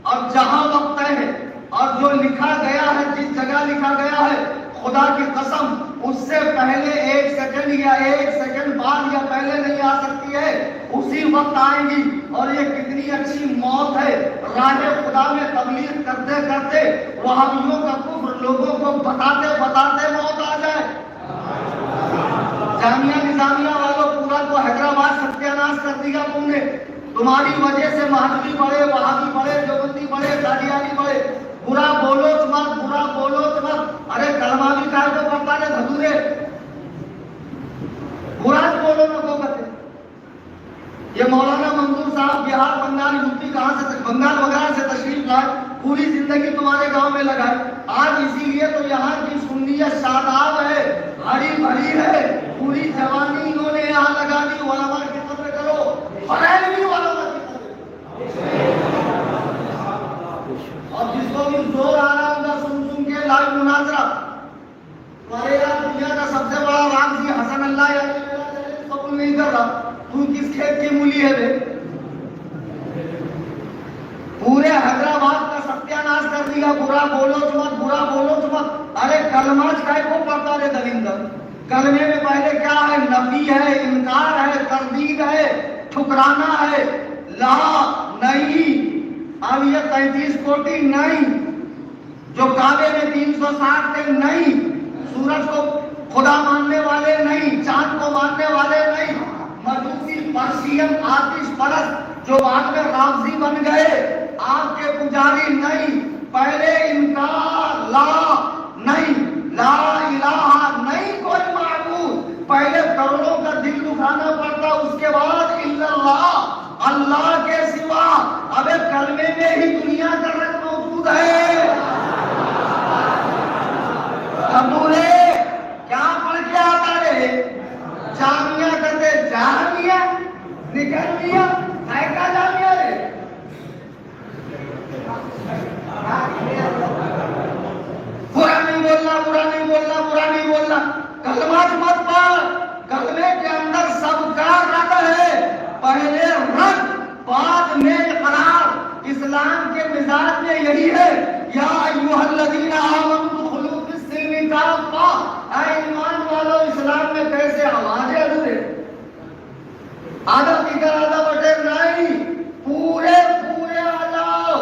اور جہاں وقت طے ہے، اور جو لکھا گیا ہے، جس جگہ لکھا گیا ہے، خدا کی قسم اس سے پہلے 1 سیکنڈ یا 1 سیکنڈ بعد یا پہلے نہیں آ سکتی ہے، اسی وقت آئیں گی۔ اور یہ کتنی اچھی موت ہے، راہ خدا میں تبلیغ کرتے کرتے وہابیوں کا کفر لوگوں کو بتاتے بتاتے موت آ جائے۔ جامعہ نظامیہ والوں پورا تو حیدرآباد ستیاناش کر دیا تم نے، تمہاری وجہ سے مہدوی بڑھے، وہابی بڑھے، دیوبندی بڑھے، قادیانی بڑھے۔ برا بولو مت، برا بولو مت، ارے کلمہ بھی کہہ کو پڑھتا ہے دھدورے، برا بولو نہ کو کہتے۔ یہ مولانا منظور صاحب بہار بنگال یوپی کہاں سے، بنگال وغیرہ سے تشریف لائے، پوری زندگی تمہارے گاؤں میں لگائے، آج اسی لیے تو یہاں کی سنیت شاداب ہے، ہری بھری ہے، پوری جوانی انہوں نے یہاں لگا دی۔ علماء کی قدر کرو، بریلوی علماء کی قدر، اور جس کو بھی زور آ رہا ہوگا سن کے لائیو مناظرہ، تمہارے یہاں دنیا کا سب سے بڑا رامزی حسن اللہ یا قبول نہیں کر رہا، تو کس کھیت کی مولی ہے بے؟ پورے حیدرآباد کا ستیاناش کر دیا، برا بولو مت، برا بولو مت۔ ارے کلمہ کائے کو پڑھتا رہے دلندر؟ کلمے میں پہلے کیا ہے؟ نفی ہے، انکار ہے، تردید ہے، ٹھکرانا ہے، لا نہیں۔ اب یہ 33 کوٹی نہیں، جو کعبے میں 360 تھے نہیں، سورج کو خدا ماننے والے نہیں، چاند کو ماننے والے نہیں، مجوسی، پرشین، آتش پرست جو بعد میں رافضی بن گئے، آپ کے پجاری نہیں۔ پہلے انکار، لا نہیں، لا الہ نہیں کوئی معبود، پہلے کروڑوں کا دل دکھانا پڑتا، اس کے بعد الا اللہ، اللہ کے سوا۔ ابے کلمے میں ہی دنیا کا رنگ موجود ہے۔ ابولے کیا پڑھ کے آتا رہے؟ جامعہ کرتے، جامعہ نکل لیا ہے کا جامعہ رہے؟ برا نہیں بولنا، برا نہیں بولنا، برا نہیں بولنا، کلمات مت پڑھ۔ کلمے کے اندر سب کا رد ہے، پہلے رد بعد میں اقرار۔ اسلام کے مزاج میں یہی ہے، یا ایھا الذین آمنوا ادخلوا فی السلم کافہ، اے ایمان والو اسلام میں کیسے آوازیں اڑے؟ آدھا فکر آدھا بٹے نہیں، پورے پورے آ جاؤ،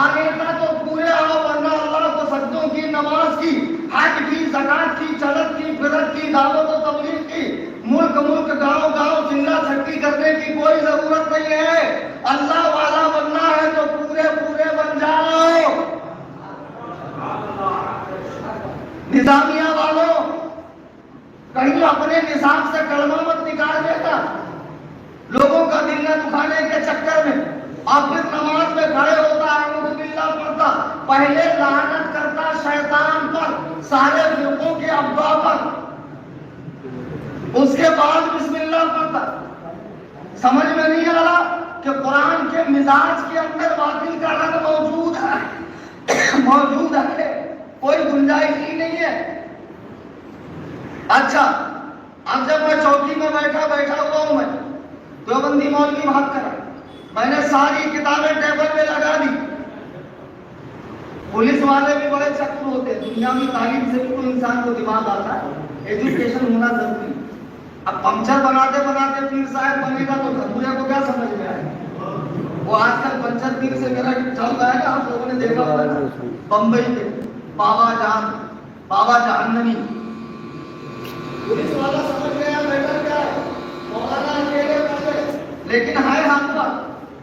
آگے کا تو پورے آؤ، ورنہ اللہ کو سجدوں کی، نماز کی، حج کی، زکات کی، چلت کی، فرت کی، دعوت و تبلیغ کی، ملک ملک گاؤں گاؤں چنگا چھٹی کرنے کی کوئی ضرورت نہیں ہے۔ اللہ والا بننا ہے تو پورے پورے بن جاؤ۔ نظامیہ والوں کہیں اپنے نظام سے کلمہ مت نکال دیتا، چکر میں، اور پھر نماز میں کھڑے ہوتا اعوذ باللہ پڑھتا، پہلے لعنت کرتا شیطان پر، سارے فرقوں کے ابوا پر، اس کے بعد بسم اللہ پڑھتا۔ سمجھ میں نہیں آ رہا کہ قرآن کے مزاج کے اندر باطل کا رنگ موجود ہے، موجود ہے، کوئی گنجائش ہی نہیں ہے۔ اچھا، اب جب میں چوکی میں بیٹھا ہوا ہوں، میں دیوبندی مولوی بھاگ کر میں نے ساری کتابیں ٹیبل پہ لگا دی۔ پولیس والے بھی بڑے چتر ہوتے ہیں، دنیا میں تعلیم سے بھی تو انسان کو دماغ آتا ہے، ایجوکیشن ہونا ضروری۔ اب پنچر بناتے بناتے پیر صاحب بنے گا تو گھبورے کو کیا سمجھ میں آئے گا؟ وہ آج کل پنچر پیر سے میرا چل رہا ہے نا، آپ لوگوں نے دیکھا ہوگا بمبئی کے بابا جہنمی، پولیس والا سمجھ گیا میٹر کیا ہے، مولانا اکیلے کرتے، لیکن ہے حق پر۔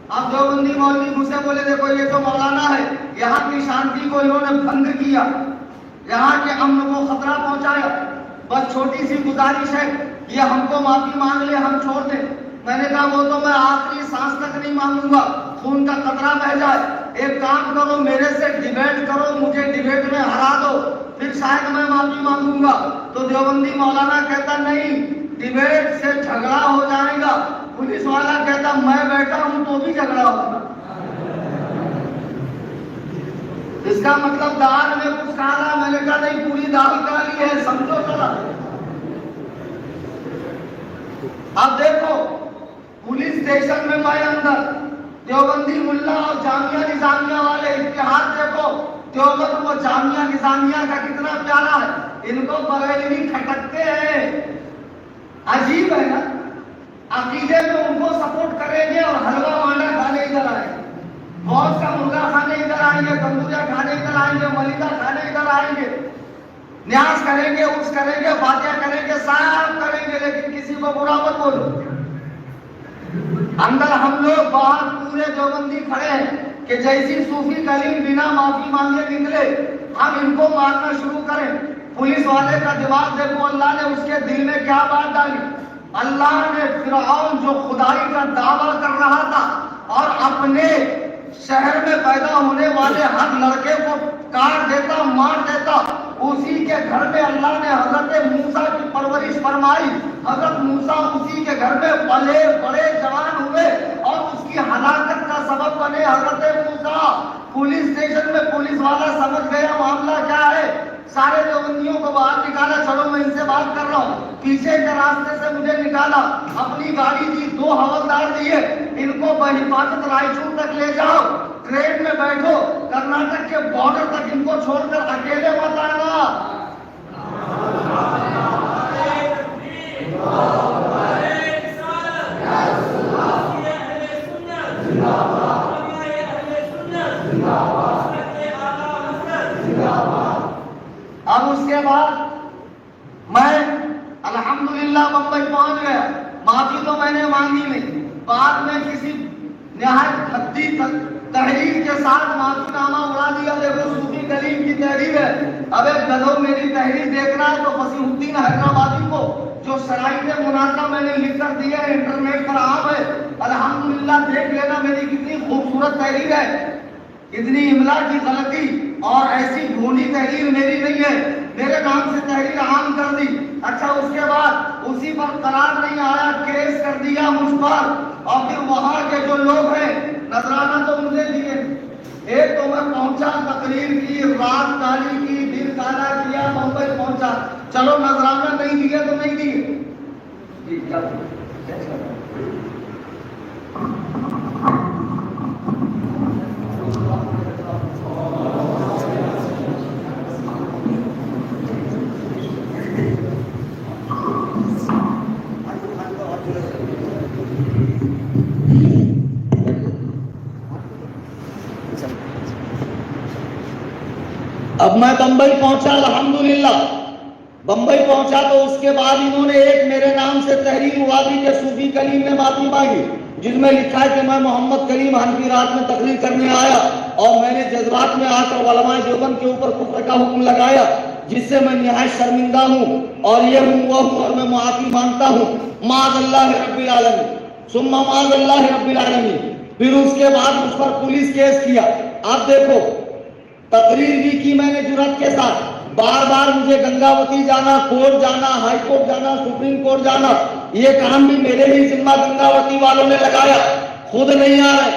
اب دیوبندی مولوی مجھ سے بولے دیکھو یہ تو مولانا ہے، یہاں کی شانتی کو انہوں نے بھنگ کیا، یہاں کے امن کو خطرہ پہنچایا، بس چھوٹی سی گزارش ہے، یہ ہم کو معافی مانگ لے، ہم چھوڑ دیں۔ میں نے کہا وہ تو میں آخری سانس تک نہیں مانگوں گا، خون کا قطرہ بہ جائے۔ ایک کام کرو، میرے سے ڈیبیٹ کرو، مجھے ڈیبیٹ میں ہرا دو، پھر شاید میں معافی مانگوں گا۔ تو دیوبندی مولانا کہتا نہیں، ڈیبیٹ سے جھگڑا ہو جائے گا۔ پولیس والا کہتا میں بیٹھا ہوں تو بھی جھگڑا ہوگا۔ اس کا مطلب دال میں کچھ کھانا، میں نے کہا نہیں، پوری دال کھانی ہے، سمجھو چلا۔ اب دیکھو پولیس اسٹیشن میں میں اندر، دیوبندی ملا اور جامعہ نظامیہ والے اتحاد، دیکھو دیوبند وہ جامعہ نظامیہ کا کتنا پیارا ہے، ان کو بریلوی کھٹکتے ہیں، عجیب ہے نا، عقیدے میں ان کو سپورٹ کریں گے اور حلوہ مانڈا کھانے ادھر آئیں گے، موت کا مرغا کھانے ادھر آئیں گے، تندوریا کھانے ادھر آئیں گے، ملیدہ کھانے ادھر آئیں گے، نیاز کریں گے، اس کریں گے، فاتحہ کریں گے، سب کریں گے، لیکن کسی کو برا مت بولو۔ اندر ہم لوگ باہر پورے دیوبندی کھڑے ہیں کہ جیسی صوفی کلیم بنا معافی مانگے نکلے، ہم ان کو مارنا شروع کریں۔ پولیس والے کا دماغ دیکھو، اللہ نے اس کے دل میں کیا بات ڈالی۔ اللہ نے فرعون جو خدائی کا دعویٰ کر رہا تھا اور اپنے شہر میں پیدا ہونے والے ہر لڑکے کو کاٹ دیتا، مار دیتا، اسی کے گھر میں اللہ نے حضرت موسیٰ کی پرورش فرمائی۔ حضرت موسیٰ اسی کے گھر میں پلے بڑے جوان ہوئے اور اس کی ہلاکت کا سبب بنے حضرت موسیٰ۔ پولیس اسٹیشن میں پولیس والا سمجھ گیا معاملہ کیا ہے، سارے دیوبندیوں کو باہر نکالا، چلو میں ان سے بات کر رہا ہوں، پیچھے کے راستے سے مجھے نکالا، اپنی گاڑی دی، 2 حوالدار دیے، ان کو بحفاظت رائچور تک لے جاؤ، ٹرین میں بیٹھو، کرناٹک کے بارڈر تک ان کو چھوڑ کر اکیلے مت آنا۔ اب اس کے بعد میں الحمدللہ بمبئی پہنچ گیا، معافی تو میں نے مانگی نہیں، بعد میں کسی نہایت حدی تحریر کے ساتھ معافی نامہ اڑا دیا، دیکھو صوفی کلیم کی تحریر ہے۔ اب ایک گدھو میری تحریر دیکھ رہا ہے تو فصیح الدین حیدرآبادی کو جو شرائط مناظرہ میں نے لکھ کر دی ہے، انٹرنیٹ پر عام ہے، الحمدللہ دیکھ لینا میری کتنی خوبصورت تحریر ہے، اتنی املا کی غلطی اور ایسی بھونی تحریر میری نہیں ہے، میرے نام سے تحریر عام کر دی۔ اچھا، اس کے بعد اسی پر قرار نہیں آیا، کیس کر دیا مجھ پر، اور پھر وہاں کے جو لوگ ہیں نذرانہ تو مجھے دیے، ایک تو میں پہنچا، تقریر کی، رات کالی کی، دن کالا کیا، بمبئی پہنچا، چلو نذرانہ نہیں دیے تو نہیں دیے۔ اب میں بمبئی پہنچا، الحمدللہ بمبئی پہنچا تو اس کے بعد انہوں نے ایک میرے نام سے تحریر اڑا دی کہ صوفی کلیم نے معافی مانگی، جس میں لکھا ہے کہ میں محمد کلیم حنفی رات میں تقریر کرنے آیا اور میں نے جذبات میں آ کر علماء دیوبند کے اوپر کفر کا حکم لگایا، جس سے میں نہایت شرمندہ ہوں اور یہ ہوں وہ ہوں اور میں معافی مانگتا ہوں، معاذ اللہ رب العالمین ثم معاذ اللہ رب العالمین۔ پھر اس کے بعد مجھ پر پولیس کیس کیا. اب دیکھو تقریر بھی کی میں نے جرات کے ساتھ, بار بار مجھے گنگاوتی جانا, کورٹ جانا, ہائی کورٹ جانا, سپریم کورٹ جانا, یہ کام بھی میرے ہی ذمہ گنگاوتی والوں نے لگایا, خود نہیں آ رہے.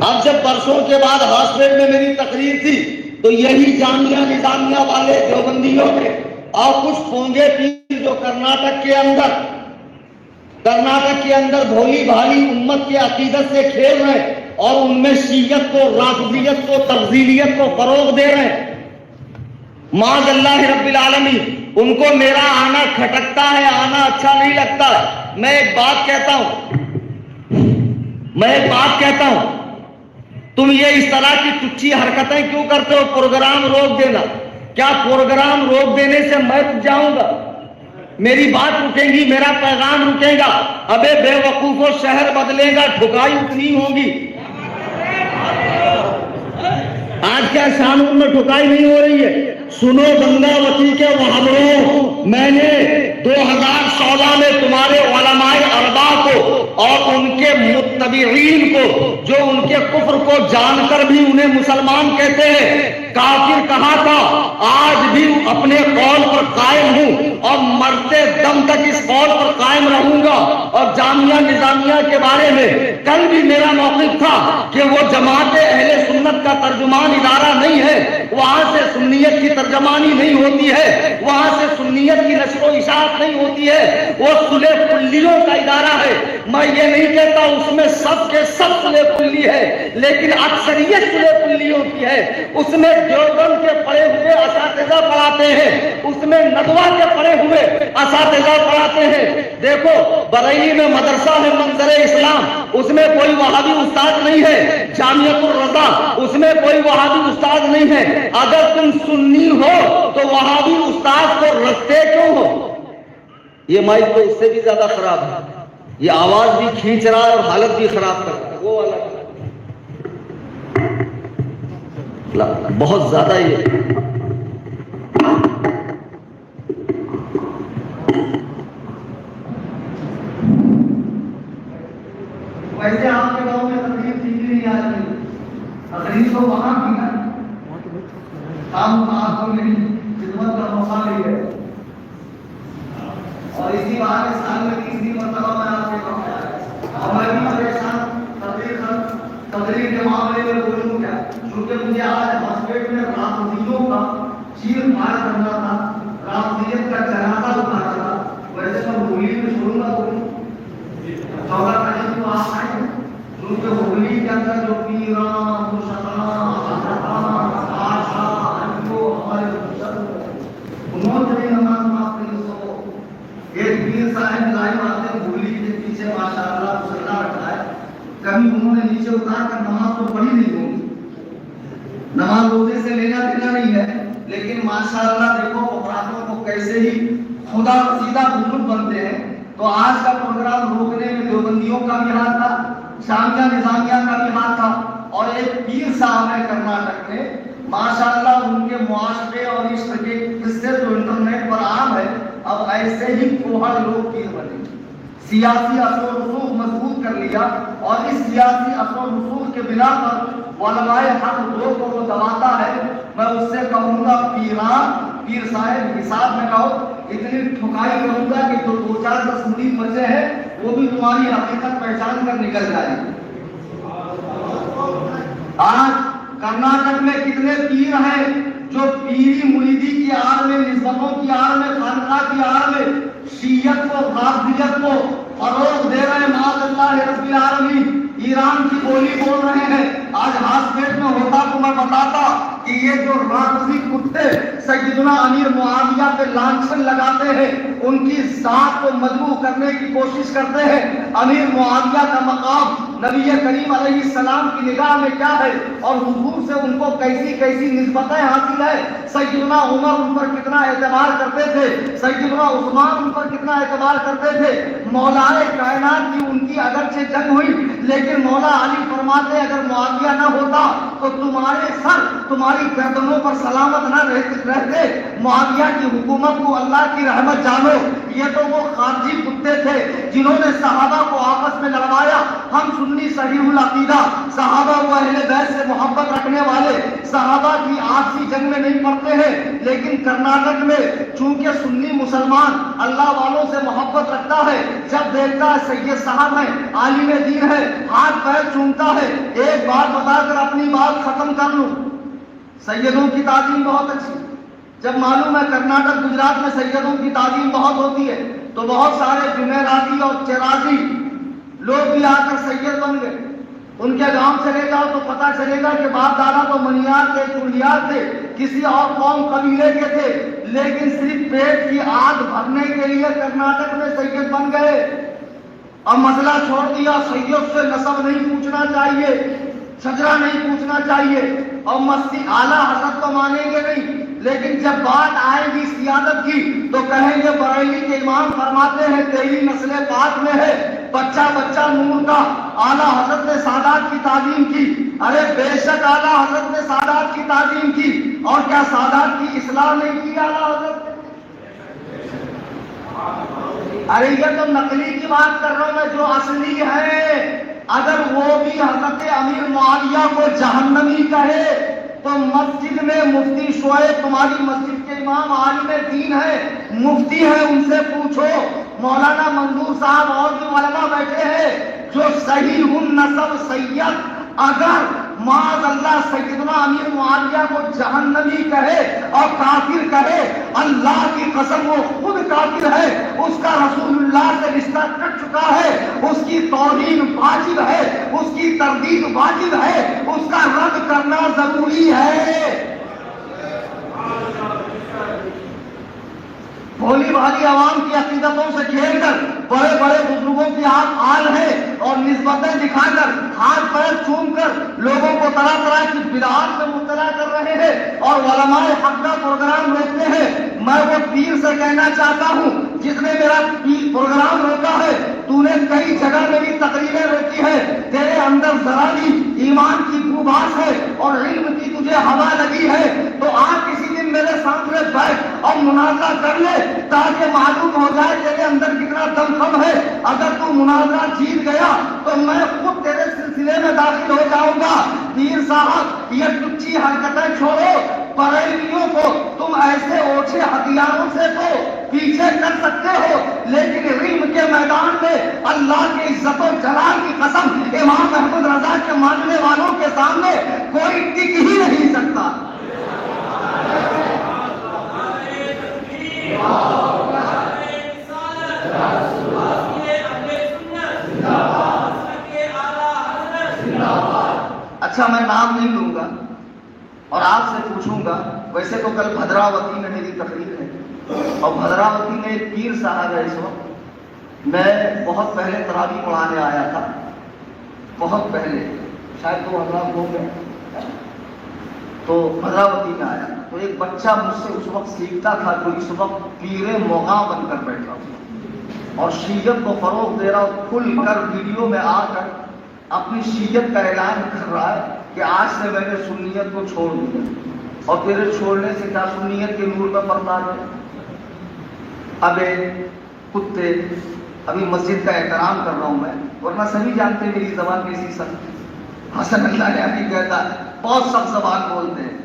اب جب برسوں کے بعد ہاسپٹل میں میری تقریر تھی تو یہی جامعہ نظامیہ والے دیوبندیوں کے اور کچھ پونگے پیر جو کرناٹک کے اندر بھولی بھالی امت کے عقیدت سے کھیل رہے ہیں اور ان میں شیعت کو, رافضیت کو, تفضیلیت کو فروغ دے رہے ہیں. معاذ اللہ رب العالمین, ان کو میرا آنا کھٹکتا ہے, آنا اچھا نہیں لگتا ہے. میں ایک بات کہتا ہوں, تم یہ اس طرح کی تچھی حرکتیں کیوں کرتے ہو؟ پروگرام روک دینا. کیا پروگرام روک دینے سے میں رک جاؤں گا؟ میری بات رکے گی, میرا پیغام رکے گا؟ ابے بے وقوفو, شہر بدلے گا, ٹھکائی اتنی ہوگی. آج کیا شانور میں ٹھکائی نہیں ہو رہی ہے؟ سنو گنگاوتی کے وہابوں, میں نے 2016 میں تمہارے علماء اربا کو اور ان کے متبعین کو, جو ان کے کفر کو جان کر بھی انہیں مسلمان کہتے ہیں, کافر کہا تھا. آج بھی اپنے قول پر قائم ہوں اور مرتے دم تک اس قول پر قائم رہوں گا. اور جامعہ نظامیہ کے بارے میں کل بھی میرا موقف تھا کہ وہ جماعت اہل سنت کا ترجمان ادارہ نہیں ہے, وہاں سے سنیت کی ترجمانی نہیں ہوتی ہے, وہاں سے سنیت کی نشر و اشاعت نہیں ہوتی ہے, وہ صلح کلیوں کا ادارہ ہے. میں یہ نہیں کہتا اس میں سب کے سب صلح کلی ہے, لیکن اکثریت صلح کلیوں کی ہے. اس میں دیوبند کے پڑھے ہوئے اساتذہ پڑھاتے ہیں, اس میں ندوہ کے پڑھے ہوئے اساتذہ پڑھاتے ہیں. دیکھو بریلی میں مدرسہ ہے منظر اسلام, اس میں کوئی وہابی استاد نہیں ہے. جامعۃ الرضا, اس میں کوئی وہابی استاد نہیں ہے. اگر تم سنی ہو تو وہابی استاد کو رکھتے کیوں ہو؟ یہ مائک تو اس سے بھی زیادہ خراب ہے, یہ آواز بھی کھینچ رہا ہے اور حالت بھی خراب کر رہا ہے. وہ والا بہت زیادہ یہ ویسے آپ کے گاؤں میں تقریب ٹھیک نہیں آتی, تقریب تو وہاں کی نا, آپ کو میری خدمت کا موقع مل گیا اور اسی بار سال میں تیسری مرتبہ میں آپ کے گاؤں میں آیا اور میں بھی پریشان تقریر کے معاملے میں بولوں کیا, کیونکہ مجھے آج ہاسپٹل میں رافضیوں کا چیر پھاڑ کرنا تھا, رافضیت کا جنازہ اٹھانا تھا. ویسے میں ہولی میں چھوڑوں گا بولوں 14 تاریخ کو آپ آئے ہیں, کیونکہ ہولی کے اندر جو پیران ایک پیر صاحب لائن آتے ہیں ہولی کے پیچھے ماشاءاللہ مسلح رکھا ہے, کبھی انہوں نے نیچے اتار کر نماز تو پڑھی نہیں ہوگی, نماز روزے سے لینا دینا نہیں ہے, لیکن ماشاءاللہ دیکھو اپرادھوں کو کیسے ہی خدا سیدھا بزرگ بنتے ہیں. تو آج کا پروگرام روکنے میں دیوبندیوں کا بھی ہاتھ تھا, جامعہ نظامیہ کا بھی ہاتھ تھا, اور ایک پیر صاحب ہے کرناٹک میں, ماشاءاللہ ان کے معاشرے اور عشق کے قصے جو انٹرنیٹ پر عام ہے. اب ایسے ہی کوہڑ لوگ پیر بنے, سیاسی اثر و رسوخ مضبوط کر لیا, اور اس سیاسی اثر و رسوخ کے بنا پر علماء حق دو کو وہ دباتا ہے. میں اس سے کہوں گا پیر صاحب حساب میں کہو, اتنی ٹھکائی کروں گا کہ جو 2-4 مرید بچے ہیں وہ بھی تمہاری حقیقت پہچان کر نکل جائے. آج کرناٹک میں کتنے پیر ہیں جو پیری مریدی کی آڑ میں, نسبتوں کی آڑ میں, خانقاہ کی آڑ میں شیعت کو, رافضیت کو فروغ دے رہے ہیں. معاذ اللہ رب العالمین, ایران کی بولی بول رہے ہیں. آج ہاسپٹل میں ہوتا تو میں بتاتا کہ یہ جو رافضی کتے سیدنا امیر معاویہ پہ لانچھن لگاتے ہیں, ان کی ذات کو مجروح کرنے کی کوشش کرتے ہیں. امیر معاویہ کا مقام نبی کریم علیہ السلام کی نگاہ میں کیا ہے, اور حضور سے ان کو کیسی کیسی نسبتیں حاصل ہے. سیدنا عمر ان پر کتنا اعتبار کرتے تھے, سیدنا عثمان ان پر کتنا اعتبار کرتے تھے. مولا کائنات کی ان کی اگرچہ جنگ ہوئی, لیکن مولا علی فرماتے اگر معاویہ نہ ہوتا تو تمہارے سر, تمہاری گردنوں پر سلامت نہ کہتے معاویہ کی حکومت کو اللہ کی رحمت جانو، یہ تو وہ خارجی کتے تھے جنہوں نے صحابہ کو آپس میں لڑوایا۔ ہم سنی صحیح العقیدہ، صحابہ و اہل بیت سے محبت رکھنے والے، صحابہ کی آپسی جنگ میں نہیں پڑتے ہیں، لیکن کرناٹک میں چونکہ سنی مسلمان اللہ والوں سے محبت رکھتا ہے، جب دیکھتا ہے سید صاحب ہیں، عالم دین ہے، ہاتھ پیر چومتا ہے۔ ایک بات بتا کر اپنی بات ختم کر لوں، سیدوں کی تعظیم بہت اچھی، جب معلوم ہے کرناٹک گجرات میں سیدوں کی تعظیم بہت ہوتی ہے تو بہت سارے جمعراتی اور چراغی لوگ بھی آ کر سید بن گئے۔ ان کے گاؤں چلے جاؤ تو پتا چلے گا کہ باپ دادا تو منیار تھے، چوڑیار تھے، کسی اور قوم قبیلے کے تھے، لیکن صرف پیٹ کی آگ بھرنے کے لیے کرناٹک میں سید بن گئے۔ اب مسئلہ چھوڑ دیا، سید سے نسب نہیں پوچھنا چاہیے، شجرہ نہیں پوچھنا چاہیے، اور مسجد اعلیٰ حضرت تو مانیں گے نہیں، لیکن جب بات آئے گی سیادت کی تو کہیں گے بریلی کے امام فرماتے ہیں تیری نسل پاک میں ہے بچہ بچہ نور کا۔ اعلیٰ حضرت نے سادات کی تعظیم کی، ارے بے شک اعلیٰ حضرت نے سادات کی تعظیم کی، اور کیا سادات کی اصلاح نہیں کی اعلیٰ حضرت نے؟ ارے یہ تو نقلی کی بات کر رہا ہوں میں، جو اصلی ہے۔ اگر وہ بھی حضرت امیر معاویہ کو جہنمی کہے تو مسجد میں مفتی شعیب، تمہاری مسجد کے امام عالم دین ہے، مفتی ہے، ان سے پوچھو، مولانا منظور صاحب اور بھی علماء بیٹھے ہیں، جو صحیح النسب سید اگر معاذ اللہ سیدنا امیر معاویہ کو جہنمی کہے اور کافر کہے، اللہ کی قسم وہ خود کافر ہے، اس کا رسول اللہ سے رشتہ کٹ چکا ہے، اس کی توہین واجب ہے، اس کی تردید واجب ہے، اس کا رد کرنا ضروری ہے۔ بھولی بھالی عوام کی عقیدتوں سے کھیل کر، بڑے بڑے بزرگوں کی آپ آل ہے اور نسبتیں دکھا کر، ہاتھ پیر چوم کر لوگوں کو طرح طرح کی بدعات میں مبتلا کر رہے ہیں اور علماء حق کا پروگرام روکتے ہیں۔ میں وہ پیر سے کہنا چاہتا ہوں جس نے میرا پروگرام روکا ہے، تو نے کئی جگہ میری تقریریں روکی ہے، تیرے اندر ذرا بھی ایمان کی بوبھاس ہے اور علم کی تجھے ہوا لگی ہے تو آپ کسی دن میرے سامنے بیٹھ اور مناظرہ کر لے تاکہ معلوم ہو جائے تیرے اندر کتنا دم خم ہے۔ اگر تو مناظرہ جیت گیا تو میں خود تیرے سلسلے میں داخل ہو جاؤں گا۔ پیر صاحب یہ ٹچی حرکتیں چھوڑو، بریلیوں کو تم ایسے اوچھے ہتھیاروں سے تو پیچھے کر سکتے ہو، لیکن علم کے میدان میں اللہ کی عزت و جلال کی قسم امام احمد رضا کے ماننے والوں کے سامنے کوئی ٹک ہی نہیں سکتا۔ اچھا میں نام نہیں لوں گا اور آپ سے پوچھوں گا، ویسے تو کل بھدراوتی میں میری تقریر ہے اور بھدراوتی میں ایک پیر صاحب ہے، اس وقت میں بہت پہلے تراویح پڑھانے آیا تھا، بہت پہلے شاید 2000 ہو گئے، تو بھدراوتی میں آیا تو ایک بچہ مجھ سے اس وقت سیکھتا تھا جو اس وقت پیر مغاں بن کر بیٹھا ہوا اور شیعت کو فروغ دے رہا، کھل کر ویڈیو میں آ کر اپنی شیعت کا اعلان کر رہا ہے کہ آج سے میں نے سنیت کو چھوڑ دیا، اور تیرے چھوڑنے سے کیا سنیت کے نور میں پڑتا ہے؟ ابے کتے، ابھی مسجد کا احترام کر رہا ہوں میں، ورنہ سبھی جانتے میری زبان کیسی سخت۔ حسن اللہ یعنی کہتا ہے بہت سخت زبان بولتے ہیں،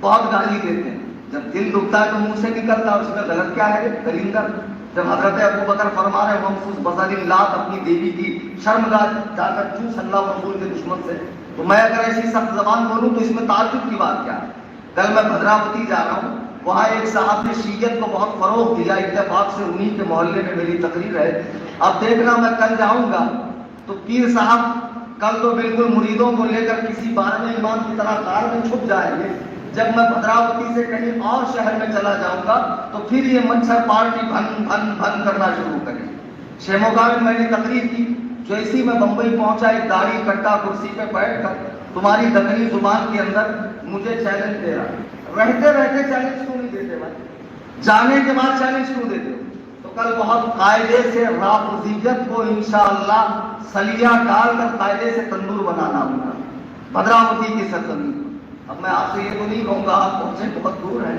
بہت گالی دیتے ہیں، جب دل دکھتا ہے تو منہ سے نکلتا ہے، اس میں غلط کیا ہے؟ کلندر۔ جب حضرت ابو بکر فرما رہے وَانفُسْ بَصَرِ لات اپنی دیوی کی شرمگاہ جا کر چوس اللہ رسول کے دشمن سے، تو میں اگر ایسی سخت زبان بولوں تو اس میں تعجب کی بات کیا ہے؟ کل میں بھدراوتی جا رہا ہوں، وہاں ایک صاحب نے شیعت کو بہت فروغ دیا، اتفاق سے انہی کے محلے میں میری تقریر ہے۔ اب دیکھنا میں کل جاؤں گا تو پیر صاحب کل تو بالکل مریدوں کو لے کر کسی بارے امام کی طرح کار میں چھپ جائیں گے، جب میں بھدراوتی سے کہیں اور شہر میں چلا جاؤں گا تو پھر یہ مچھر پارٹی بھن بھن بھن کرنا شروع کرے۔ شیموگا میں نے تقریر کی، جیسی میں بمبئی پہنچا ایک داڑھی کٹا کرسی پہ بیٹھ کر تمہاری دکنی زبان کے اندر مجھے چیلنج دے رہا، رہتے رہتے چیلنج کیوں نہیں دیتے بھائی؟ جانے کے بعد چیلنج کیوں دیتے ہو؟ تو کل بہت قاعدے سے رافضیت کو انشاءاللہ سلیہ ڈال کر قاعدے سے تندور بنانا ہوگا بھدراوتی کی سرزمین۔ اب میں آپ سے یہ تو نہیں کہوں گا آپ پہنچے بہت دور ہیں،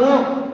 2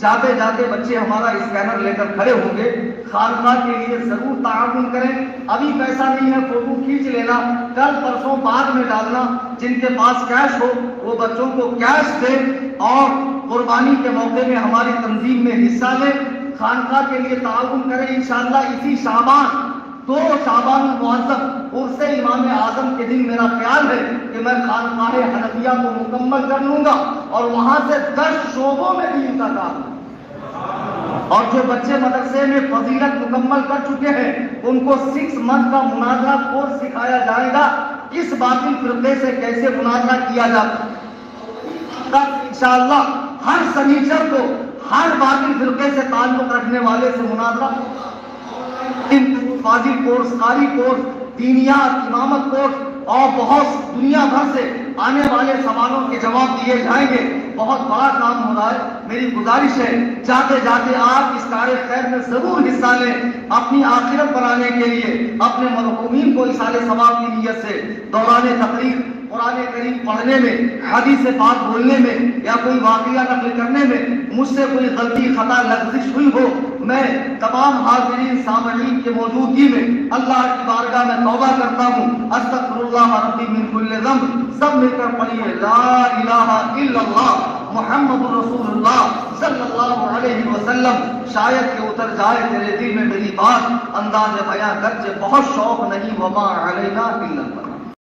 جاتے جاتے بچے ہمارا اسکینر لے کر کھڑے ہوں گے، خانقاہ کے لیے ضرور تعاون کریں. ابھی پیسہ نہیں ہے فوٹو کھینچ لینا، کل پرسوں بعد میں ڈالنا. جن کے پاس کیش ہو وہ بچوں کو کیش دے اور قربانی کے موقع میں ہماری تنظیم میں حصہ لے. خانقاہ کے لیے تعاون کریں. انشاءاللہ اسی شعبان 2 شعبان المعظم عرس امام اعظم کے دن میرا خیال ہے کہ میں خانقاہ حنفیہ کو مکمل کر لوں گا اور وہاں سے 10 شعبوں میں بھی ان کا کام. اور جو بچے مدرسے میں فضیلت مکمل کر چکے ہیں ان کو 6 منتھ کا مناظرہ کورس سکھایا جائے گا، اس باطل فرقے سے کیسے مناظرہ کیا جاتا ہے. انشاءاللہ ہر سنیچر کو ہر باطل فرقے سے تعلق رکھنے والے سے مناظرہ، فاضل کورس، قاری کورس، دینیات، امامت کورس اور بہت دنیا بھر سے آنے والے سوالوں کے جواب دیے جائیں گے. بہت بڑا کام ہو رہا ہے. میری گزارش ہے جاتے جاتے آپ اس کار خیر میں ضرور حصہ لیں. اپنی آخرت بنانے کے لیے اپنے مرحومین کو اصال ثواب کی نیت سے دوران تقریر قرآن کریم پڑھنے میں، حدیث پاک بولنے میں یا کوئی واقعہ نقل کرنے میں مجھ سے کوئی غلطی خطا لغزش ہوئی ہو، میں تمام حاضرین سامعین کے موجودگی میں اللہ کی بارگاہ میں توبہ کرتا ہوں. استغفر اللہ ربی من کل ذنب. سب مل کر پڑھیے لا الہ الا اللہ محمد رسول اللہ صلی اللہ علیہ وسلم. شاید کہ اتر جائے تیرے دل میں میری بات، انداز بیاں گرچہ بہت شوق نہیں، وما علینا الا البلاغ.